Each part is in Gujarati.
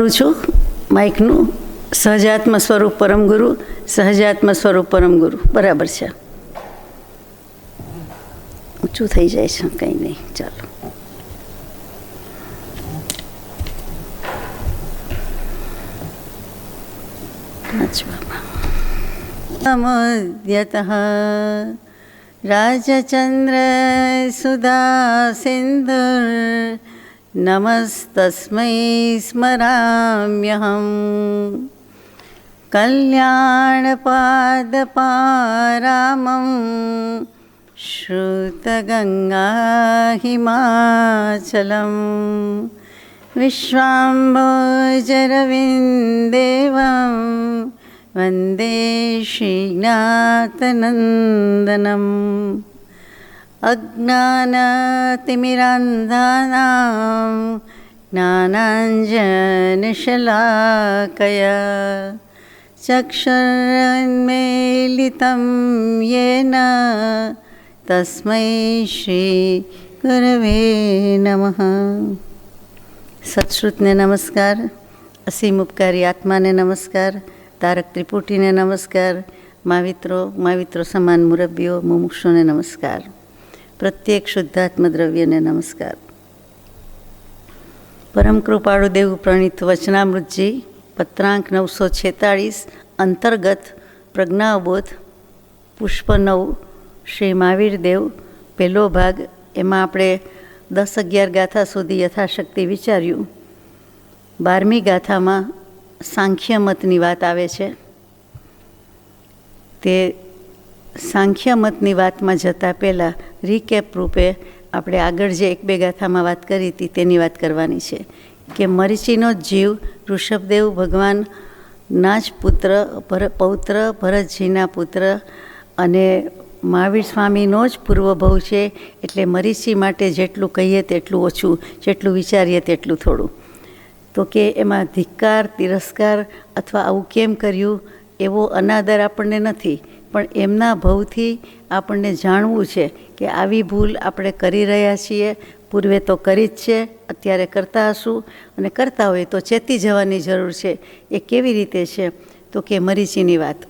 કરું છું માઇકનું સહજાત્મ સ્વરૂપ પરમ ગુરુ, સહજાત્મ સ્વરૂપ પરમ ગુરુ. બરાબર છે, ઊંચું થઈ જાય છે, કંઈ નહીં. ચાલો. નમોદ્યતઃ રાજચંદ્ર સુધા સિંધુર નમસ્તસ્મૈ સ્મરામ્યહં કલ્યાણપાદપારામં શ્રુતગંગા હિમાચલમ વિશ્વાંભોજરવિંદેવં વંદે શ્રીનાથનંદનમ અજ્ઞાનતિમિરાંધાનાં જ્ઞાનાંજનશલાકયા ચક્ષુરુન્મીલિतं યેન તસ્મૈ શ્રી ગુરવે નમઃ. સત્શ્રુતને નમસ્કાર, અસીમ ઉપકારી આત્માને નમસ્કાર, તારક ત્રિપુટીને નમસ્કાર, માવિત્રો સમાન મુરબ્બીઓ મુમુક્ષુને નમસ્કાર, પ્રત્યેક શુદ્ધાત્મ દ્રવ્યને નમસ્કાર. પરમ કૃપાળુ દેવ પ્રણીત વચનામૃતજી પત્રાંક 946 અંતર્ગત પ્રજ્ઞાબોધ પુષ્પ 9 શ્રી મહાવીર દેવ પહેલો ભાગ. એમાં આપણે 10-11 ગાથા સુધી યથાશક્તિ વિચાર્યું. 12મી ગાથામાં સાંખ્ય મતની વાત આવે છે. તે સાંખ્ય મતની વાતમાં જતાં પહેલાં રીકેપ રૂપે આપણે આગળ જે 1-2 ગાથામાં વાત કરી હતી તેની વાત કરવાની છે કે મરીચીનો જીવ ઋષભદેવ ભગવાનના જ પૌત્ર ભરતજીના પુત્ર અને મહાવીર સ્વામીનો જ પૂર્વભવ છે. એટલે મરીચી માટે જેટલું કહીએ તેટલું ઓછું, જેટલું વિચારીએ તેટલું થોડું. તો કે એમાં ધિક્કાર, તિરસ્કાર અથવા આવું કેમ કર્યું એવો અનાદર આપણને નથી, પણ એમના ભવથી આપણને જાણવું છે કે આવી ભૂલ આપણે કરી રહ્યા છીએ, પૂર્વે તો કરી જ છે, અત્યારે કરતા હશું, અને કરતા હોય તો ચેતી જવાની જરૂર છે. એ કેવી રીતે છે? તો કે મરીચીની વાત.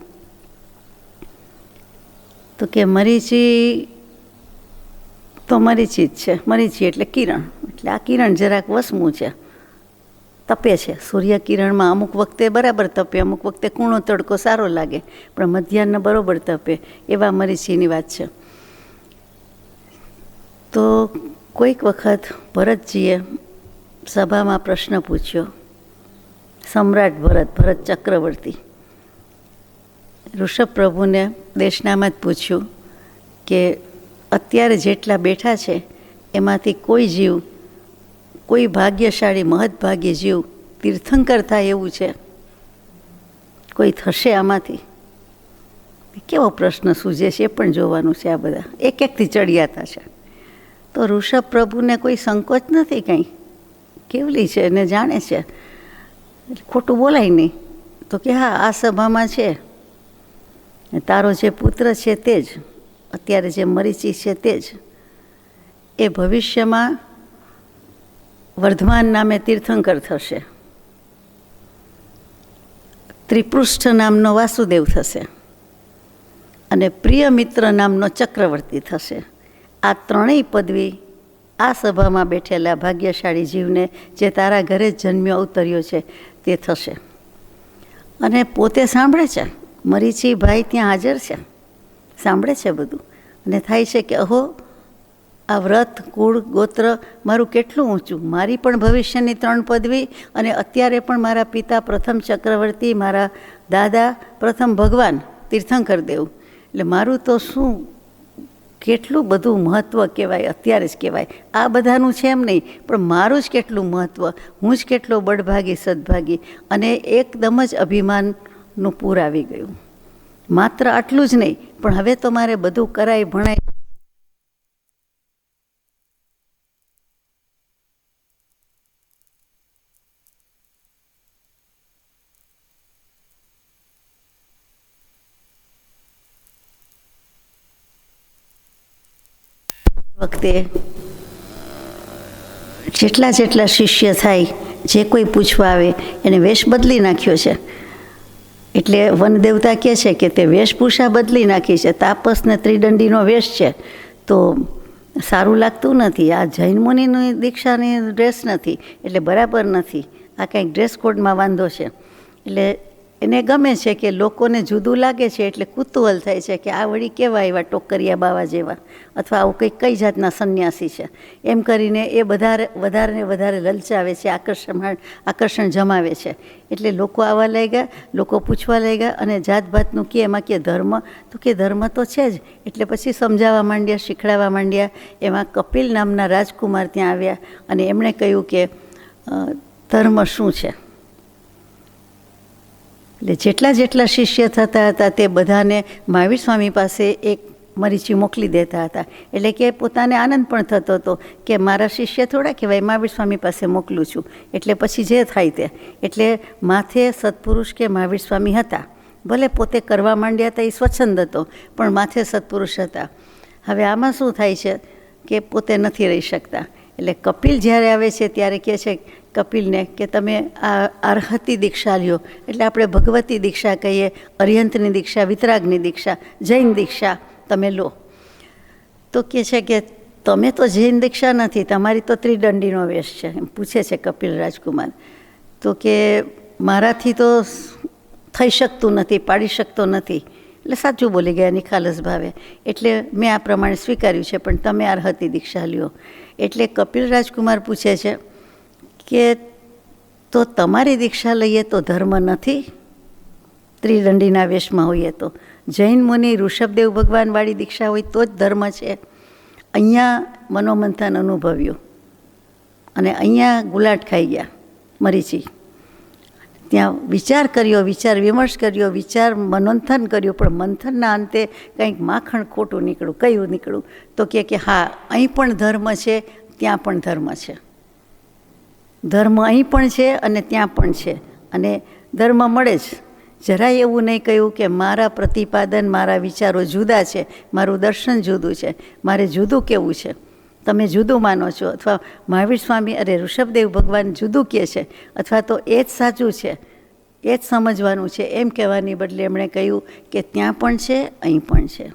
તો કે મરીચી તો મરીચી જ છે. મરીચી એટલે કિરણ. એટલે આ કિરણ જરાક વસમું છે, તપે છે. સૂર્યકિરણમાં અમુક વખતે બરાબર તપે, અમુક વખતે કૂણો તડકો સારો લાગે, પણ મધ્યાહ્ન બરાબર તપે. એવા મરીચીની વાત છે. તો કોઈક વખત ભરતજીએ સભામાં પ્રશ્ન પૂછ્યો. સમ્રાટ ભરત ચક્રવર્તી ઋષભ પ્રભુને દેશનામાં જ પૂછ્યું કે અત્યારે જેટલા બેઠા છે એમાંથી કોઈ જીવ, કોઈ ભાગ્યશાળી મહદભાગ્ય જીવ તીર્થંકર થાય એવું છે? કોઈ થશે આમાંથી? કેવો પ્રશ્ન સૂજે છે એ પણ જોવાનું છે. આ બધા એક-એકથી ચડિયાતા છે. તો ઋષભ પ્રભુને કોઈ સંકોચ નથી, કંઈ કેવલી છે અને જાણે છે, ખોટું બોલાય નહીં. તો કે હા, આ સભામાં છે, તારો જે પુત્ર છે તે જ, અત્યારે જે મરીચી છે તે જ, એ ભવિષ્યમાં વર્ધમાન નામે તીર્થંકર થશે, ત્રિપૃષ્ઠ નામનો વાસુદેવ થશે અને પ્રિય મિત્ર નામનો ચક્રવર્તી થશે. આ ત્રણેય પદવી આ સભામાં બેઠેલા ભાગ્યશાળી જીવને, જે તારા ઘરે જ જન્મ્યો અવતર્યો છે, તે થશે. અને પોતે સાંભળે છે, મરીચી ભાઈ ત્યાં હાજર છે, સાંભળે છે બધું, અને થાય છે કે અહો, આ વ્રત, કુળ, ગોત્ર મારું કેટલું ઊંચું, મારી પણ ભવિષ્યની 3 પદવી, અને અત્યારે પણ મારા પિતા પ્રથમ ચક્રવર્તી, મારા દાદા પ્રથમ ભગવાન તીર્થંકર દેવ, એટલે મારું તો શું કેટલું બધું મહત્ત્વ કહેવાય, અત્યારે જ કહેવાય. આ બધાનું છે એમ નહીં, પણ મારું જ કેટલું મહત્ત્વ, હું જ કેટલો બળભાગી સદભાગી. અને એકદમ જ અભિમાનનું પૂર આવી ગયું. માત્ર આટલું જ નહીં, પણ હવે તો મારે બધું કરાય ભણાય. વખતે જેટલા શિષ્ય થાય જે કોઈ પૂછવા આવે એને વેશ બદલી નાખ્યો છે. એટલે વનદેવતા કહે છે કે તે વેશભૂષા બદલી નાખી છે. તાપસ ને ત્રિદંડીનો વેશ છે તો સારું લાગતું નથી. આ જૈન મુનિની દીક્ષાની ડ્રેસ નથી એટલે બરાબર નથી. આ કંઈક ડ્રેસ કોડમાં વાંધો છે. એટલે એને ગમે છે કે લોકોને જુદું લાગે છે એટલે કુતૂહલ થાય છે કે આ વળી કેવા એવા ટોકરિયા બાવા જેવા, અથવા આવું કંઈક કઈ જાતના સંન્યાસી છે, એમ કરીને એ વધારે ને વધારે લલચાવે છે, આકર્ષણ જમાવે છે. એટલે લોકો આવવા લાગ્યા, લોકો પૂછવા લાગ્યા, અને જાતભાતનું કે એમાં કે ધર્મ, તો કે ધર્મ તો છે જ. એટલે પછી સમજાવવા માંડ્યા, શીખડાવવા માંડ્યા. એમાં કપિલ નામના રાજકુમાર ત્યાં આવ્યા અને એમણે કહ્યું કે ધર્મ શું છે. એટલે જેટલા શિષ્ય થતા હતા તે બધાને મહાવીર સ્વામી પાસે એક મરીચી મોકલી દેતા હતા. એટલે કે પોતાને આનંદ પણ થતો હતો કે મારા શિષ્ય થોડા કહેવાય, મહાવીર સ્વામી પાસે મોકલું છું. એટલે પછી જે થાય તે. એટલે માથે સત્પુરુષ કે મહાવીર સ્વામી હતા. ભલે પોતે કરવા માંડ્યા હતા એ સ્વચ્છંદ હતો, પણ માથે સત્પુરુષ હતા. હવે આમાં શું થાય છે કે પોતે નથી રહી શકતા. એટલે કપિલ જ્યારે આવે છે ત્યારે કહે છે કપિલને કે તમે આ અરહતી દીક્ષા લ્યો. એટલે આપણે ભગવતી દીક્ષા કહીએ, અરિહંતની દીક્ષા, વિતરાગની દીક્ષા, જૈન દીક્ષા તમે લો. તો કહે છે કે તમે તો જૈન દીક્ષા નથી, તમારી તો ત્રિદંડીનો વેશ છે. એમ પૂછે છે કપિલ રાજકુમાર. તો કે મારાથી તો થઈ શકતું નથી, પાડી શકતો નથી. એટલે સાચું બોલી ગયા નિખાલસ ભાવે. એટલે મેં આ પ્રમાણે સ્વીકાર્યું છે, પણ તમે અરહતી દીક્ષા લ્યો. એટલે કપિલ રાજકુમાર પૂછે છે કે તો તમારી દીક્ષા લઈએ તો ધર્મ નથી? ત્રિદંડીના વેશમાં હોઈએ તો. જૈન મુનિ ઋષભદેવ ભગવાનવાળી દીક્ષા હોય તો જ ધર્મ છે. અહીંયા મનોમંથન અનુભવ્યું અને અહીંયા ગુલાટ ખાઈ ગયા મરીચી. ત્યાં વિચાર કર્યો, વિચાર વિમર્શ કર્યો, વિચાર મનોમંથન કર્યું, પણ મંથનના અંતે કંઈક માખણ ખોટું નીકળ્યું. કયું નીકળ્યું? તો કે હા, અહીં પણ ધર્મ છે, ત્યાં પણ ધર્મ છે. ધર્મ અહીં પણ છે અને ત્યાં પણ છે, અને ધર્મ મળે જ. જરાય એવું નહીં કહ્યું કે મારા પ્રતિપાદન, મારા વિચારો જુદા છે, મારું દર્શન જુદું છે, મારે જુદું કેવું છે, તમે જુદું માનો છો, અથવા મહાવીર સ્વામી ઋષભદેવ ભગવાન જુદું કહે છે, અથવા તો એ જ સાચું છે, એ જ સમજવાનું છે, એમ કહેવાની બદલે એમણે કહ્યું કે ત્યાં પણ છે, અહીં પણ છે.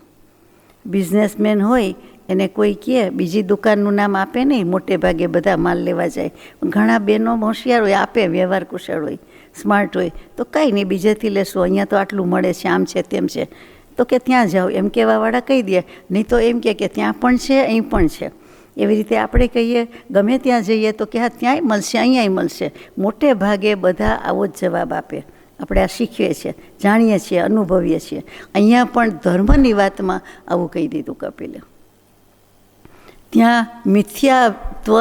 બિઝનેસમેન હોય એને કોઈ કહે, બીજી દુકાનનું નામ આપે નહીં. મોટે ભાગે બધા માલ લેવા જાય. ઘણા બહેનો હોશિયાર હોય, આપે, વ્યવહાર કુશળ હોય, સ્માર્ટ હોય, તો કાંઈ નહીં, બીજેથી લેશો, અહીંયા તો આટલું મળે છે, આમ છે, તેમ છે, તો કે ત્યાં જાઓ એમ કહેવાવાળા કહી દે. નહીં તો એમ કે ત્યાં પણ છે, અહીં પણ છે. એવી રીતે આપણે કહીએ, ગમે ત્યાં જઈએ તો કે હા ત્યાંય મળશે, અહીંયાય મળશે. મોટે ભાગે બધા આવો જ જવાબ આપે. આપણે આ શીખીએ છીએ, જાણીએ છીએ, અનુભવીએ છીએ. અહીંયા પણ ધર્મની વાતમાં આવું કહી દીધું કપિલે. ત્યાં મિથ્યાત્વ,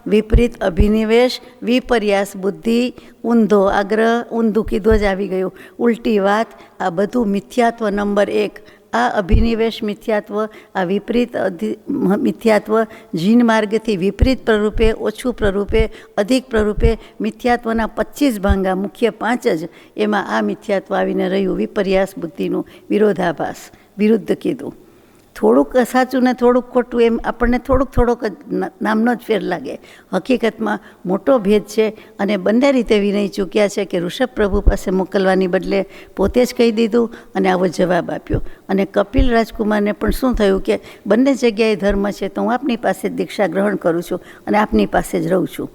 વિપરીત અભિનિવેશ, વિપર્યાસ બુદ્ધિ, ઊંધો આગ્રહ, ઊંધું કીધું જ આવી ગયું, ઉલટી વાત, આ બધું મિથ્યાત્વ નંબર 1. આ અભિનિવેશ મિથ્યાત્વ, આ વિપરીત મિથ્યાત્વ, જીન માર્ગથી વિપરીત પ્રરૂપે, ઓછું પ્રરૂપે, અધિક પ્રરૂપે, મિથ્યાત્વના 25 ભાંગા, મુખ્ય 5 જ. એમાં આ મિથ્યાત્વ આવીને રહ્યું, વિપર્યાસ બુદ્ધિનું વિરોધાભાસ, વિરુદ્ધ કીધું. થોડુંક સાચું ને થોડુંક ખોટું, એમ આપણને થોડોક નામનો જ ફેર લાગે. હકીકતમાં મોટો ભેદ છે, અને બંને રીતે વિનય ચૂક્યા છે કે ઋષભ પ્રભુ પાસે મોકલવાની બદલે પોતે જ કહી દીધું અને આવો જવાબ આપ્યો. અને કપિલ રાજકુમારને પણ શું થયું કે બંને જગ્યાએ ધર્મ છે, તો હું આપની પાસે જ દીક્ષા ગ્રહણ કરું છું અને આપની પાસે જ રહું છું.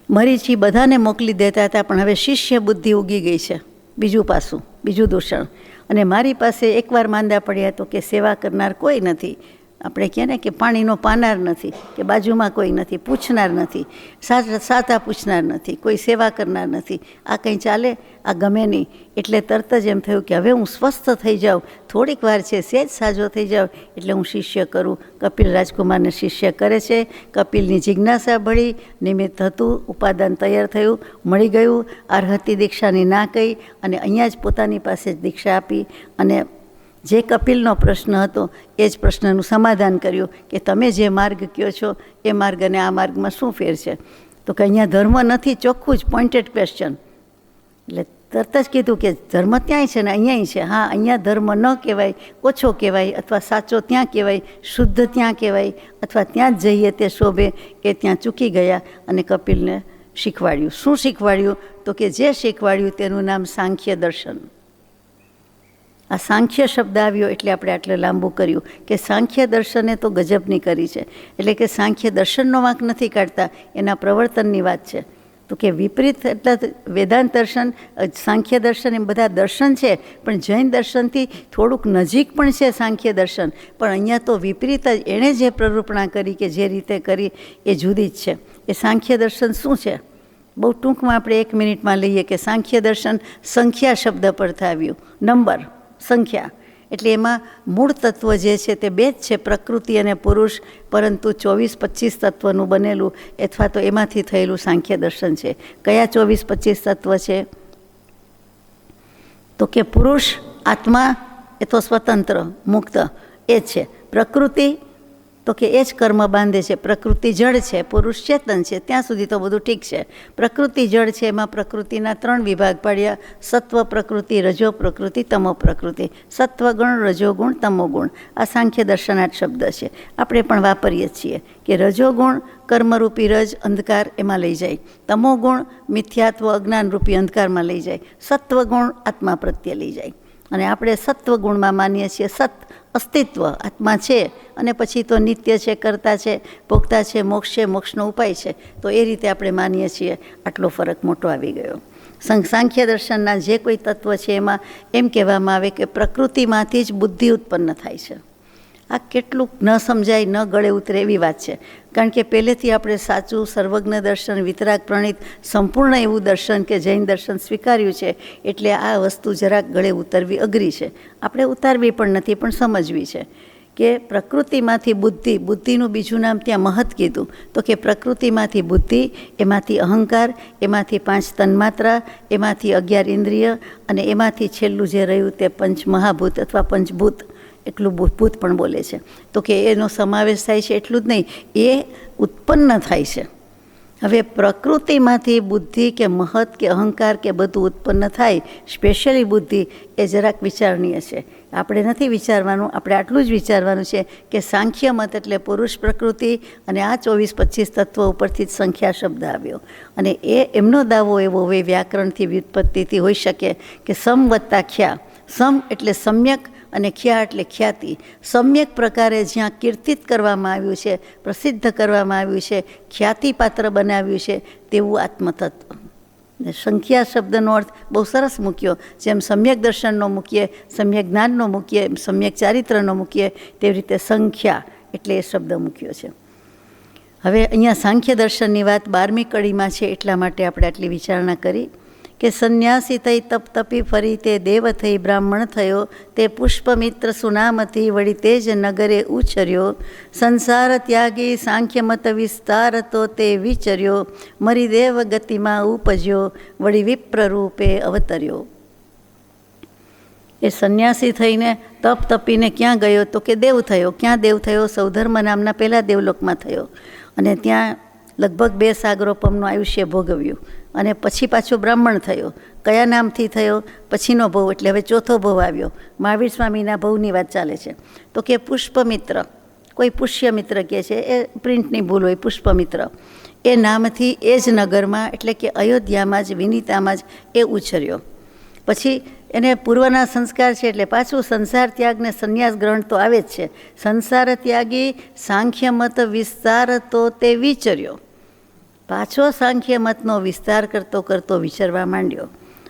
મરીચી બધાને મોકલી દેતા હતા, પણ હવે શિષ્ય બુદ્ધિ ઉગી ગઈ છે. બીજું પાસું, બીજું દૂષણ. અને મારી પાસે એકવાર માંદા પડ્યા તો કે સેવા કરનાર કોઈ નથી. આપણે કહે ને કે પાણીનો પાનાર નથી, કે બાજુમાં કોઈ નથી, પૂછનાર નથી, સાતા પૂછનાર નથી, કોઈ સેવા કરનાર નથી. આ કંઈ ચાલે? આ ગમે નહીં. એટલે તરત જ એમ થયું કે હવે હું સ્વસ્થ થઈ જાઉં, થોડીક વાર છે, સહેજ સાજો થઈ જાઉં એટલે હું શિષ્ય કરું. કપિલ રાજકુમારને શિષ્ય કરે છે. કપિલની જિજ્ઞાસા ભળી, નિમિત્ત હતું, ઉપાદાન તૈયાર થયું, મળી ગયું. અરહતી દીક્ષાની ના કહી અને અહીંયા જ પોતાની પાસે જ દીક્ષા આપી. અને જે કપિલનો પ્રશ્ન હતો એ જ પ્રશ્નનું સમાધાન કર્યું કે તમે જે માર્ગ કહો છો એ માર્ગ અને આ માર્ગમાં શું ફેર છે? તો કે અહીંયા ધર્મ નથી, ચોખ્ખું જ પોઈન્ટેડ ક્વેશ્ચન. એટલે તરત જ કીધું કે ધર્મ ત્યાંય છે ને અહીંયાય છે. હા, અહીંયા ધર્મ ન કહેવાય, ઓછો કહેવાય, અથવા સાચો ત્યાં કહેવાય, શુદ્ધ ત્યાં કહેવાય, અથવા ત્યાં જ જઈએ તે શોભે, કે ત્યાં ચૂકી ગયા અને કપિલને શીખવાડ્યું. શું શીખવાડ્યું? તો કે જે શીખવાડ્યું તેનું નામ સાંખ્ય દર્શન. આ સાંખ્ય શબ્દ આવ્યો એટલે આપણે આટલું લાંબુ કર્યું કે સાંખ્ય દર્શને તો ગજબની કરી છે. એટલે કે સાંખ્ય દર્શનનો વાંક નથી કાઢતા, એના પ્રવર્તનની વાત છે. તો કે વિપરીત એટલે વેદાંત દર્શન, સાંખ્ય દર્શન એમ બધા દર્શન છે, પણ જૈન દર્શનથી થોડુંક નજીક પણ છે સાંખ્ય દર્શન, પણ અહીંયા તો વિપરીત જ એણે જે પ્રરૂપણા કરી કે જે રીતે કરી એ જુદી જ છે. એ સાંખ્ય દર્શન શું છે? બહુ ટૂંકમાં આપણે 1 મિનિટમાં લઈએ કે સાંખ્ય દર્શન સંખ્યા શબ્દ પરથી આવ્યું, નંબર, સંખ્યા. એટલે એમાં મૂળ તત્વ જે છે તે બે જ છે, પ્રકૃતિ અને પુરુષ, પરંતુ 24-25 તત્વનું બનેલું અથવા તો એમાંથી થયેલું સાંખ્ય દર્શન છે. કયા 24-25 તત્વ છે? તો કે પુરુષ, આત્મા એ તો સ્વતંત્ર મુક્ત એ છે. પ્રકૃતિ તો કે એ જ કર્મ બાંધે છે. પ્રકૃતિ જળ છે, પુરુષ ચેતન છે, ત્યાં સુધી તો બધું ઠીક છે. પ્રકૃતિ જળ છે, એમાં પ્રકૃતિના 3 વિભાગ પાડ્યા: સત્વ પ્રકૃતિ, રજો પ્રકૃતિ, તમો પ્રકૃતિ. સત્વગુણ, રજોગુણ, તમોગુણ. આ સાંખ્ય દર્શનાર્થ શબ્દ છે, આપણે પણ વાપરીએ છીએ કે રજોગુણ કર્મરૂપી રજ અંધકાર એમાં લઈ જાય, તમોગુણ મિથ્યાત્વ અજ્ઞાનરૂપી અંધકારમાં લઈ જાય, સત્વગુણ આત્મા પ્રત્યે લઈ જાય. અને આપણે સત્વગુણમાં માનીએ છીએ સત અસ્તિત્વ, આત્મા છે, અને પછી તો નિત્ય છે, કરતા છે, ભોગતા છે, મોક્ષ છે, મોક્ષનો ઉપાય છે. તો એ રીતે આપણે માનીએ છીએ. આટલો ફરક મોટો આવી ગયો. સાંખ્ય દર્શનના જે કોઈ તત્વ છે એમાં એમ કહેવામાં આવે કે પ્રકૃતિમાંથી જ બુદ્ધિ ઉત્પન્ન થાય છે. આ કેટલુંક ન સમજાય, ન ગળે ઉતરે એવી વાત છે. કારણ કે પહેલેથી આપણે સાચું સર્વજ્ઞ દર્શન, વિતરાગ પ્રણિત, સંપૂર્ણ એવું દર્શન કે જૈન દર્શન સ્વીકાર્યું છે, એટલે આ વસ્તુ જરાક ગળે ઉતરવી અઘરી છે. આપણે ઉતારવી પણ નથી, પણ સમજવી છે કે પ્રકૃતિમાંથી બુદ્ધિ, બુદ્ધિનું બીજું નામ ત્યાં મહત કીધું. તો કે પ્રકૃતિમાંથી બુદ્ધિ, એમાંથી અહંકાર, એમાંથી 5 તન્માત્રા, એમાંથી 11 ઇન્દ્રિય, અને એમાંથી છેલ્લું જે રહ્યું તે પંચ મહાભૂત અથવા પંચભૂત, એટલું ભૂત પણ બોલે છે. તો કે એનો સમાવેશ થાય છે. એટલું જ નહીં, એ ઉત્પન્ન થાય છે. હવે પ્રકૃતિમાંથી બુદ્ધિ કે મહત કે અહંકાર કે બધું ઉત્પન્ન થાય, સ્પેશિયલી બુદ્ધિ, એ જરાક વિચારણીય છે. આપણે નથી વિચારવાનું, આપણે આટલું જ વિચારવાનું છે કે સાંખ્ય મત એટલે પુરુષ પ્રકૃતિ, અને આ 24-25 તત્વો ઉપરથી જ સંખ્યા શબ્દ આવ્યો. અને એ એમનો દાવો એવો હોય, વ્યાકરણથી વ્યુત્પત્તિથી હોઈ શકે કે સમ વત્તા ખ્યા. સમ એટલે સમ્યક, અને ખ્યા એટલે ખ્યાતિ. સમ્યક પ્રકારે જ્યાં કીર્તિત કરવામાં આવ્યું છે, પ્રસિદ્ધ કરવામાં આવ્યું છે, ખ્યાતિપાત્ર બનાવ્યું છે, તેવું આત્મતત્વ. સંખ્યા શબ્દનો અર્થ બહુ સરસ મૂક્યો. જેમ સમ્યક દર્શનનો મૂકીએ, સમ્યક જ્ઞાનનો મૂકીએ, સમ્યક ચારિત્રનો મૂકીએ, તેવી રીતે સંખ્યા એટલે એ શબ્દ મૂક્યો છે. હવે અહીંયા સાંખ્ય દર્શનની વાત 12મી કડીમાં છે, એટલા માટે આપણે આટલી વિચારણા કરી કે સંન્યાસી થઈ તપ તપી ફરી તે દેવ થઈ બ્રાહ્મણ થયો, તે પુષ્પમિત્ર સુનામથી વળી તે જ નગરે ઉછર્યો, સંસાર ત્યાગી સાંખ્ય મત વિસ્તારતો તે વિચર્યો, મરી દેવ ગતિમાં ઉપજ્યો, વળી વિપ્ર રૂપે અવતર્યો. એ સંન્યાસી થઈને તપ તપીને ક્યાં ગયો? તો કે દેવ થયો. ક્યાં દેવ થયો? સૌધર્મ નામના પહેલા દેવલોકમાં થયો, અને ત્યાં લગભગ 2 સાગરોપમનું આયુષ્ય ભોગવ્યું, અને પછી પાછો બ્રાહ્મણ થયો. કયા નામથી થયો? પછીનો ભવ, એટલે હવે ચોથો ભવ આવ્યો. મહાવીર સ્વામીના ભવની વાત ચાલે છે. તો કે પુષ્પમિત્ર, કોઈ પુષ્યમિત્ર કહે છે, એ પ્રિન્ટની ભૂલ હોય, પુષ્પમિત્ર એ નામથી એ જ નગરમાં, એટલે કે અયોધ્યામાં જ, વિનીતામાં જ એ ઉછર્યો. પછી એને પૂર્વના સંસ્કાર છે, એટલે પાછું સંસાર ત્યાગને સંન્યાસ ગ્રહણ તો આવે જ છે. સંસાર ત્યાગી સાંખ્ય મત વિસ્તાર તો તે વિચર્યો. પાછો સાંખ્ય મતનો વિસ્તાર કરતો કરતો વિચરવા માંડ્યો,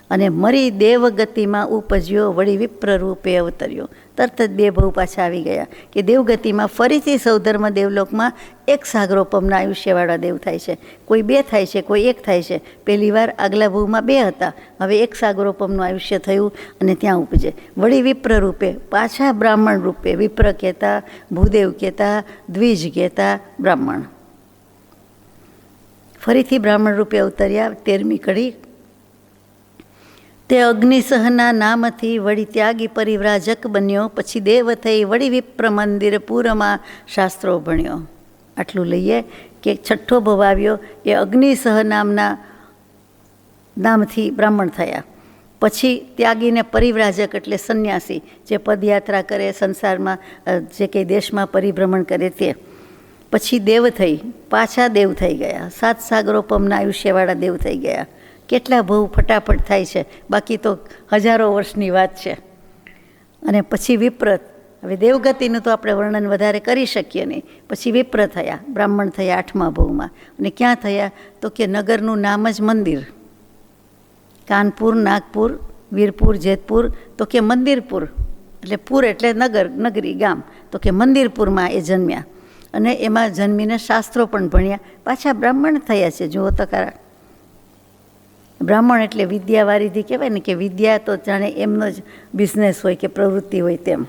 અને મરી દેવગતિમાં ઉપજ્યો, વળી વિપ્ર રૂપે અવતર્યો. તરત જ 2 ભવ પાછા આવી ગયા કે દેવગતિમાં ફરીથી સૌધર્મ દેવલોકમાં 1 સાગરોપમના આયુષ્યવાળા દેવ થાય છે. કોઈ 2 થાય છે, કોઈ 1 થાય છે. પહેલી વાર આગલા ભવમાં 2 હતા, હવે 1 સાગરોપમનું આયુષ્ય થયું, અને ત્યાં ઉપજે. વળી વિપ્ર રૂપે, પાછા બ્રાહ્મણ રૂપે. વિપ્ર કહેતા, ભૂદેવ કહેતા, દ્વિજ કહેતા, બ્રાહ્મણ. ફરીથી બ્રાહ્મણ રૂપે અવતર્યા. 13મી કડી. તે અગ્નિસહના નામથી વળી ત્યાગી પરિવ્રાજક બન્યો, પછી દેવ થઈ વળી વિપ્ર મંદિર પૂરમાં શાસ્ત્રો ભણ્યો. આટલું લઈએ કે 6ઠ્ઠો ભવ આવ્યો, એ અગ્નિસહ નામથી બ્રાહ્મણ થયા. પછી ત્યાગીને પરિવ્રાજક એટલે સંન્યાસી, જે પદયાત્રા કરે, સંસારમાં જે કંઈ દેશમાં પરિભ્રમણ કરે તે. પછી દેવ થઈ, પાછા દેવ થઈ ગયા, 7 સાગરોપમના આયુષ્યવાળા દેવ થઈ ગયા. કેટલા ભવ ફટાફટ થાય છે, બાકી તો હજારો વર્ષની વાત છે. અને પછી વિપ્ર. હવે દેવગતિનું તો આપણે વર્ણન વધારે કરી શકીએ નહીં. પછી વિપ્ર થયા, બ્રાહ્મણ થયા 8મા ભવમાં. અને ક્યાં થયા? તો કે નગરનું નામ જ મંદિર. કાનપુર, નાગપુર, વીરપુર, જેતપુર, તો કે મંદિરપુર. એટલે પુર એટલે નગર, નગરી, ગામ. તો કે મંદિરપુરમાં એ જન્મ્યા. અને એમાં જન્મીને શાસ્ત્રો પણ ભણ્યા. પાછા બ્રાહ્મણ થયા છે, જુઓ તો ખરા. બ્રાહ્મણ એટલે વિદ્યાવારિધિ કહેવાય ને, કે વિદ્યા તો જાણે એમનો જ બિઝનેસ હોય કે પ્રવૃત્તિ હોય તેમ.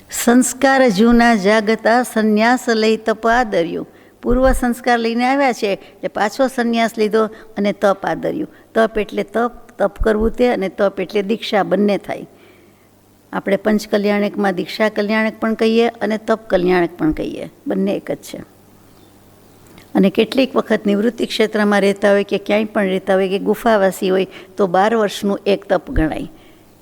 સંસ્કાર જૂના જાગતા સંન્યાસ લઈ તપ આદર્યું. પૂર્વ સંસ્કાર લઈને આવ્યા છે એટલે પાછો સંન્યાસ લીધો અને તપ આદર્યું. તપ એટલે તપ કરવું તે, અને તપ એટલે દીક્ષા, બંને થાય. આપણે પંચકલ્યાણકમાં દીક્ષા કલ્યાણક પણ કહીએ અને તપ કલ્યાણક પણ કહીએ, બંને એક જ છે. અને કેટલીક વખત નિવૃત્તિ ક્ષેત્રમાં રહેતા હોય કે ક્યાંય પણ રહેતા હોય કે ગુફાવાસી હોય તો 12 વર્ષનું એક તપ ગણાય,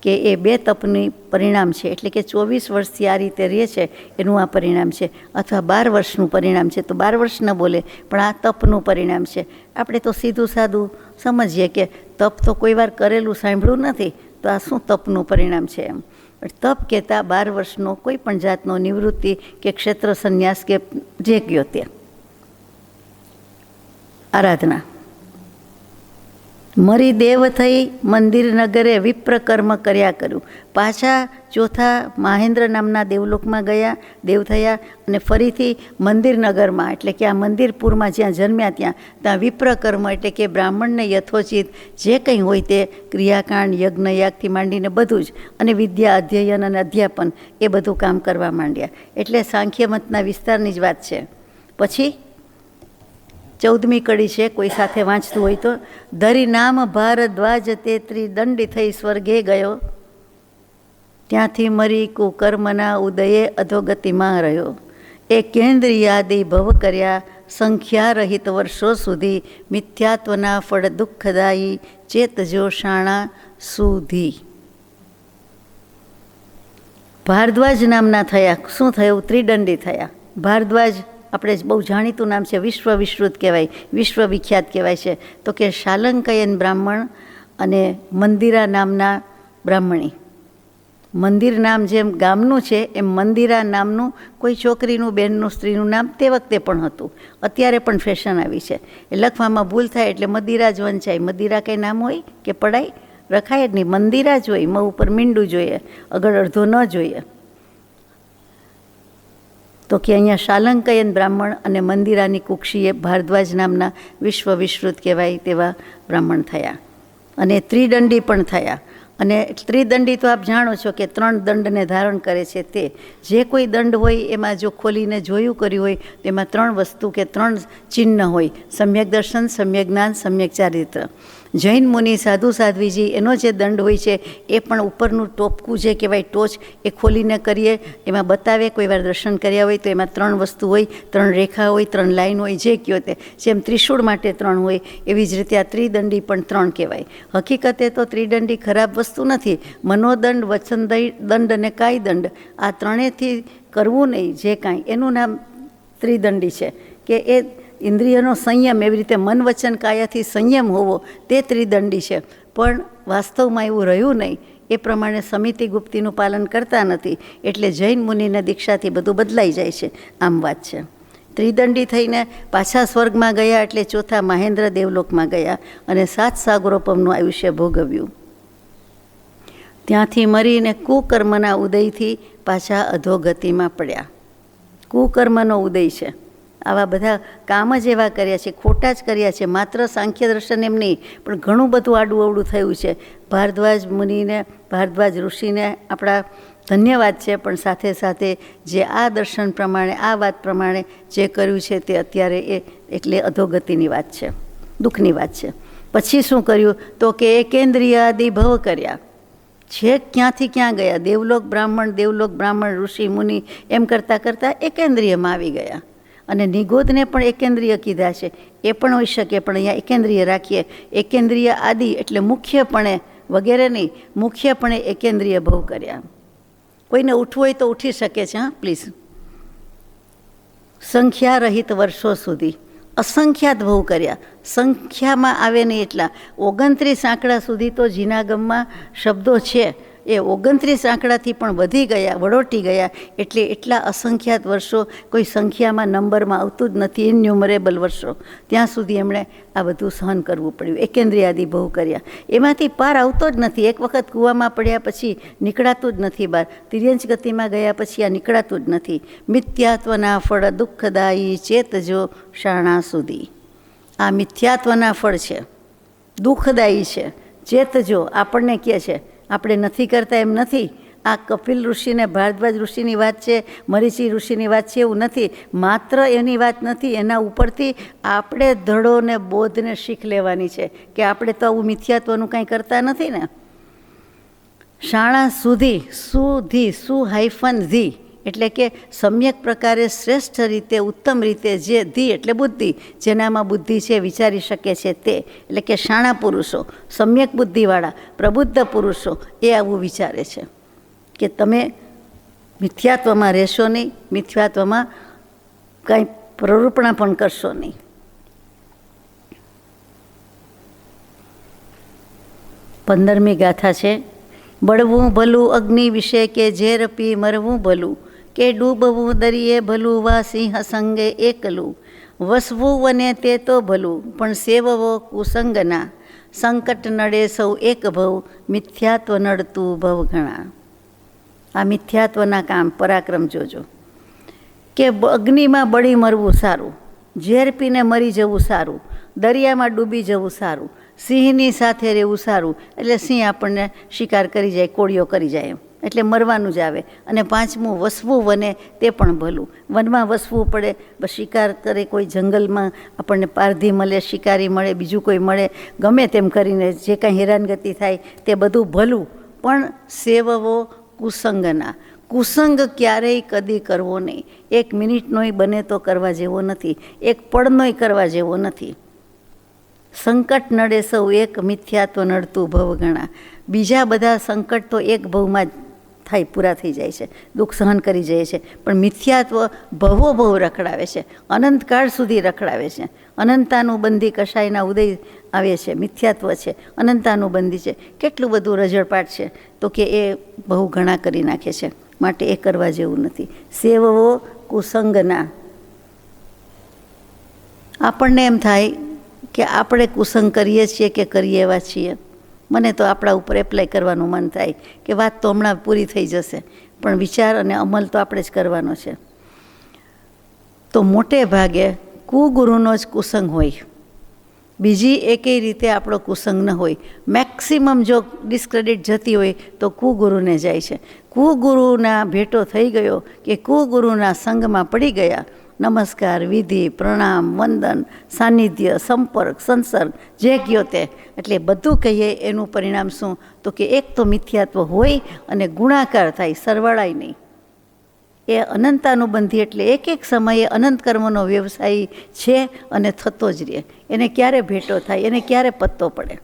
કે એ 2 તપની પરિણામ છે. એટલે કે 24 વર્ષથી આ રીતે રહે છે એનું આ પરિણામ છે. અથવા 12 વર્ષનું પરિણામ છે તો 12 વર્ષ ન બોલે, પણ આ તપનું પરિણામ છે. આપણે તો સીધું સાદું સમજીએ કે તપ તો કોઈ વાર કરેલું સાંભળ્યું નથી, તો આ શું તપનું પરિણામ છે એમ. પણ તપ કહેતા 12 વર્ષનો કોઈ પણ જાતનો નિવૃત્તિ કે ક્ષેત્ર સંન્યાસ કે જે કયો તે આરાધના. મરી દેવ થઈ મંદિર નગરે વિપ્ર કર્મ કર્યા કર્યું. પાછા ચોથા મહેન્દ્ર નામના દેવલોકમાં ગયા, દેવ થયા. અને ફરીથી મંદિર નગરમાં, એટલે કે આ મંદિરપુરમાં જ્યાં જન્મ્યા ત્યાં વિપ્ર કર્મ, એટલે કે બ્રાહ્મણને યથોચિત જે કંઈ હોય તે ક્રિયાકાંડ, યજ્ઞ, યાગથી માંડીને બધું જ, અને વિદ્યા અધ્યયન અને અધ્યાપન એ બધું કામ કરવા માંડ્યા. એટલે સાંખ્ય મતના વિસ્તારની જ વાત છે. પછી 14મી કડી છે, કોઈ સાથે વાંચતું હોય તો. ધરી નામ ભારદ્વાજ તે ત્રિદંડી થઈ સ્વર્ગે ગયો, ત્યાંથી મરી કુકર્મના ઉદયે અધોગતિમાં રહ્યો. એ કેન્દ્રિયાદિ ભવ કર્યા સંખ્યા રહિત વર્ષો સુધી, મિથ્યાત્વના ફળ દુઃખદાયી ચેતજો શાણા સુધી. ભારદ્વાજ નામના થયા. શું થયું? ત્રિદંડી થયા. ભારદ્વાજ આપણે બહુ જાણીતું નામ છે, વિશ્વ વિશ્રુત કહેવાય, વિશ્વ વિખ્યાત કહેવાય છે. તો કે શાલંકયન બ્રાહ્મણ અને મંદિરા નામના બ્રાહ્મણી. મંદિર નામ જેમ ગામનું છે એમ મંદિરા નામનું કોઈ છોકરીનું, બહેનનું, સ્ત્રીનું નામ તે વખતે પણ હતું. અત્યારે પણ ફેશન આવી છે. એ લખવામાં ભૂલ થાય એટલે મદિરા જ વંચાય. મદિરા કંઈ નામ હોય કે પડાય? રખાય જ નહીં. મંદિરા જ હોય. મ ઉપર મીંડું જોઈએ, આગળ અડધો ન જોઈએ. તો કે અહીંયા શાલંકયન બ્રાહ્મણ અને મંદિરાની કુક્ષીએ ભારદ્વાજ નામના વિશ્વ વિશ્રુત કહેવાય તેવા બ્રાહ્મણ થયા. અને ત્રિદંડી પણ થયા. અને ત્રિદંડી તો આપ જાણો છો કે 3 દંડને ધારણ કરે છે. તે જે કોઈ દંડ હોય એમાં જો ખોલીને જોયું કર્યું હોય તો એમાં 3 વસ્તુ કે 3 ચિહ્ન હોય: સમ્યક દર્શન, સમ્યક જ્ઞાન, સમ્યક ચારિત્ર. જૈન મુનિ સાધુ સાધ્વીજી એનો જે દંડ હોય છે એ પણ ઉપરનું ટોપકું જે કહેવાય, ટોચ, એ ખોલીને કરીએ એમાં બતાવે. કોઈ વાર દર્શન કર્યા હોય તો એમાં 3 વસ્તુ હોય, 3 રેખા હોય, 3 લાઈન હોય, જે કયો તે. જેમ ત્રિશૂળ માટે 3 હોય એવી જ રીતે આ ત્રિદંડી પણ 3 કહેવાય. હકીકતે તો ત્રિદંડી ખરાબ વસ્તુ નથી. મનોદંડ, વચન દંડ અને કાય દંડ, આ 3થી કરવું નહીં જે કાંઈ, એનું નામ ત્રિદંડી છે. કે એ ઇન્દ્રિયનો સંયમ, એવી રીતે મન, વચન, કાયાથી સંયમ હોવો તે ત્રિદંડી છે. પણ વાસ્તવમાં એવું રહ્યું નહીં. એ પ્રમાણે સમિતિ ગુપ્તિનું પાલન કરતા નથી, એટલે જૈન મુનિને દીક્ષાથી બધું બદલાઈ જાય છે. આમ વાત છે. ત્રિદંડી થઈને પાછા સ્વર્ગમાં ગયા, એટલે ચોથા મહેન્દ્ર દેવલોકમાં ગયા અને 7 સાગરોપમનું આયુષ્ય ભોગવ્યું. ત્યાંથી મરીને કુકર્મના ઉદયથી પાછા અધોગતિમાં પડ્યા. કુકર્મનો ઉદય છે. આવા બધા કામ જ એવા કર્યા છે, ખોટા જ કર્યા છે. માત્ર સાંખ્ય દર્શન એમ નહીં, પણ ઘણું બધું આડું અવડું થયું છે. ભારદ્વાજ મુનિને, ભારદ્વાજ ઋષિને આપણા ધન્યવાદ છે, પણ સાથે સાથે જે આ દર્શન પ્રમાણે, આ વાત પ્રમાણે જે કર્યું છે તે અત્યારે એટલે અધોગતિની વાત છે, દુઃખની વાત છે. પછી શું કર્યું? તો કે એકેન્દ્રિય આદિ ભવ કર્યા. છેક ક્યાંથી ક્યાં ગયા? દેવલોક બ્રાહ્મણ, ઋષિ મુનિ એમ કરતાં કરતાં એકેન્દ્રિયમાં આવી ગયા. અને નિગોદને પણ એકેન્દ્રિય કીધા છે. એ પણ હોઈ શકે, પણ અહીંયા એકેન્દ્રિય રાખીએ. એકેન્દ્રિય આદિ એટલે મુખ્યપણે, વગેરે નહીં, મુખ્યપણે એકેન્દ્રિય ભવ કર્યા. કોઈને ઉઠવું હોય તો ઉઠી શકે છે. હા, પ્લીઝ. સંખ્યા રહિત વર્ષો સુધી અસંખ્યાત ભવ કર્યા, સંખ્યામાં આવે નહીં એટલા. 29 આંકડા સુધી તો જીનાગમમાં શબ્દો છે, એ 29 આંકડાથી પણ વધી ગયા, વડોટી ગયા. એટલે એટલા અસંખ્યાત વર્ષો, કોઈ સંખ્યામાં નંબરમાં આવતું જ નથી, ઇન્યુમરેબલ વર્ષો. ત્યાં સુધી એમણે આ બધું સહન કરવું પડ્યું. એકેન્દ્રિયાદિ ભવ કર્યા, એમાંથી પાર આવતો જ નથી. એક વખત કૂવામાં પડ્યા પછી નીકળાતું જ નથી બહાર. તિર્યંચ ગતિમાં ગયા પછી આ નીકળાતું જ નથી. મિથ્યાત્વના ફળ દુઃખદાયી ચેતજો શાણા સુધી. આ મિથ્યાત્વના ફળ છે, દુઃખદાયી છે. ચેતજો આપણને કહે છે, આપણે નથી કરતા એમ નથી. આ કપિલ ઋષિને ભારદ્વાજ ઋષિની વાત છે, મરીચી ઋષિની વાત છે એવું નથી. માત્ર એની વાત નથી, એના ઉપરથી આપણે ધડો ને બોધને શીખ લેવાની છે કે આપણે તો આવું મિથ્યાત્વનું કંઈ કરતા નથી ને. શાણા સુધી, સુધી, સુ હાઇફન ધી, એટલે કે સમ્યક પ્રકારે શ્રેષ્ઠ રીતે, ઉત્તમ રીતે, જે ધી એટલે બુદ્ધિ, જેનામાં બુદ્ધિ છે, વિચારી શકે છે તે, એટલે કે શાણા પુરુષો, સમ્યક બુદ્ધિવાળા પ્રબુદ્ધ પુરુષો એ આવું વિચારે છે કે તમે મિથ્યાત્વમાં રહેશો નહીં, મિથ્યાત્વમાં કંઈ પ્રરૂપણા પણ કરશો નહીં. પંદરમી ગાથા છે. બળવું ભલું અગ્નિ વિશે કે ઝેર પી મરવું ભલું, કે ડૂબવું દરિયે ભલું વા સિંહ સંગે એકલું, વસવું વને તે તો ભલું પણ સેવવો કુસંગના, સંકટ નડે સૌ એક ભવ મિથ્યાત્વ નડતું ભવ ઘણા. આ મિથ્યાત્વના કામ પરાક્રમ જોજો કે અગ્નિમાં બળી મરવું સારું, ઝેર પીને મરી જવું સારું, દરિયામાં ડૂબી જવું સારું, સિંહની સાથે રહેવું સારું. એટલે સિંહ આપણને શિકાર કરી જાય, કોળીઓ કરી જાય એમ, એટલે મરવાનું જ આવે. અને પાંચમું વસવું વને તે પણ ભલું. વનમાં વસવું પડે, બસ શિકાર કરે, કોઈ જંગલમાં આપણને પારધી મળે, શિકારી મળે, બીજું કોઈ મળે, ગમે તેમ કરીને જે કાંઈ હેરાનગતિ થાય તે બધું ભલું, પણ સેવવો કુસંગના. કુસંગ ક્યારેય કદી કરવો નહીં. 1 મિનિટનોય બને તો કરવા જેવો નથી, 1 પળનોય કરવા જેવો નથી. સંકટ નડે સૌ એક મિથ્યાત્વ નડતું ભવ ઘણા. બીજા બધા સંકટ તો એક ભવમાં જ થાય, પૂરા થઈ જાય છે, દુઃખ સહન કરી જાય છે. પણ મિથ્યાત્વ ભવો ભવ રખડાવે છે, અનંતકાળ સુધી રખડાવે છે. અનંતાનુબંધી કશાયના ઉદય આવે છે, મિથ્યાત્વ છે, અનંતાનુબંધી છે. કેટલું બધું રજળપાટ છે, તો કે એ બહુ ઘણા કરી નાખે છે. માટે એ કરવા જેવું નથી. સેવવો કુસંગના. આપણને એમ થાય કે આપણે કુસંગ કરીએ છીએ કે કરીએ એવા છીએ. મને તો આપણા ઉપર એપ્લાય કરવાનું મન થાય કે વાત તો હમણાં પૂરી થઈ જશે, પણ વિચાર અને અમલ તો આપણે જ કરવાનો છે. તો મોટે ભાગે કુગુરુનો જ કુસંગ હોય, બીજી એકેય રીતે આપણો કુસંગ ન હોય. મેક્સિમમ જો ડિસ્ક્રેડિટ જતી હોય તો કુગુરુને જાય છે. કુગુરુના ભેટો થઈ ગયો કે કુગુરુના સંગમાં પડી ગયા, નમસ્કાર, વિધિ, પ્રણામ, વંદન, સાનિધ્ય, સંપર્ક, સંસર્ગ, જે કયો તે, એટલે બધું કહીએ એનું પરિણામ શું? તો કે એક તો મિથ્યાત્વ હોય અને ગુણાકાર થાય, સરવાળાય નહીં. એ અનંતાનુબંધી, એટલે એક એક સમયે અનંત કર્મનો વ્યવસાય છે અને થતો જ રહે. એને ક્યારે ભેટો થાય, એને ક્યારે પત્તો પડે.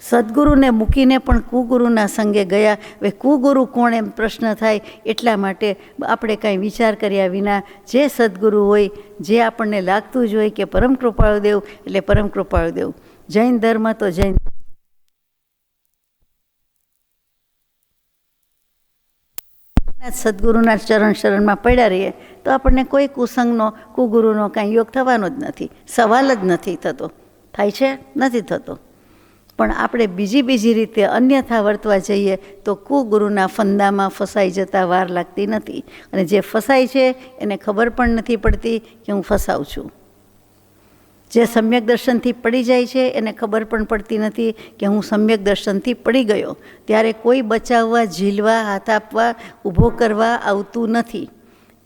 સદગુરુને મૂકીને પણ કુગુરુના સંગે ગયા. હવે કુગુરુ કોણ એમ પ્રશ્ન થાય. એટલા માટે આપણે કાંઈ વિચાર કર્યા વિના જે સદગુરુ હોય, જે આપણને લાગતું જ હોય કે પરમ કૃપાળુ દેવ એટલે પરમ કૃપાળુ દેવ. જૈન ધર્મ તો જૈન, સદગુરુના ચરણ શરણમાં પડ્યા રહીએ તો આપણને કોઈ કુસંગનો, કુગુરુનો કાંઈ યોગ થવાનો જ નથી. સવાલ જ નથી થતો. થાય છે? નથી થતો. પણ આપણે બીજી રીતે અન્યથા વર્તવા જઈએ તો કુગુરુના ફંદામાં ફસાઈ જતાં વાર લાગતી નથી. અને જે ફસાય છે એને ખબર પણ નથી પડતી કે હું ફસાઉં છું. જે સમ્યક દર્શનથી પડી જાય છે એને ખબર પણ પડતી નથી કે હું સમ્યક દર્શનથી પડી ગયો. ત્યારે કોઈ બચાવવા, ઝીલવા, હાથ આપવા, ઊભો કરવા આવતું નથી.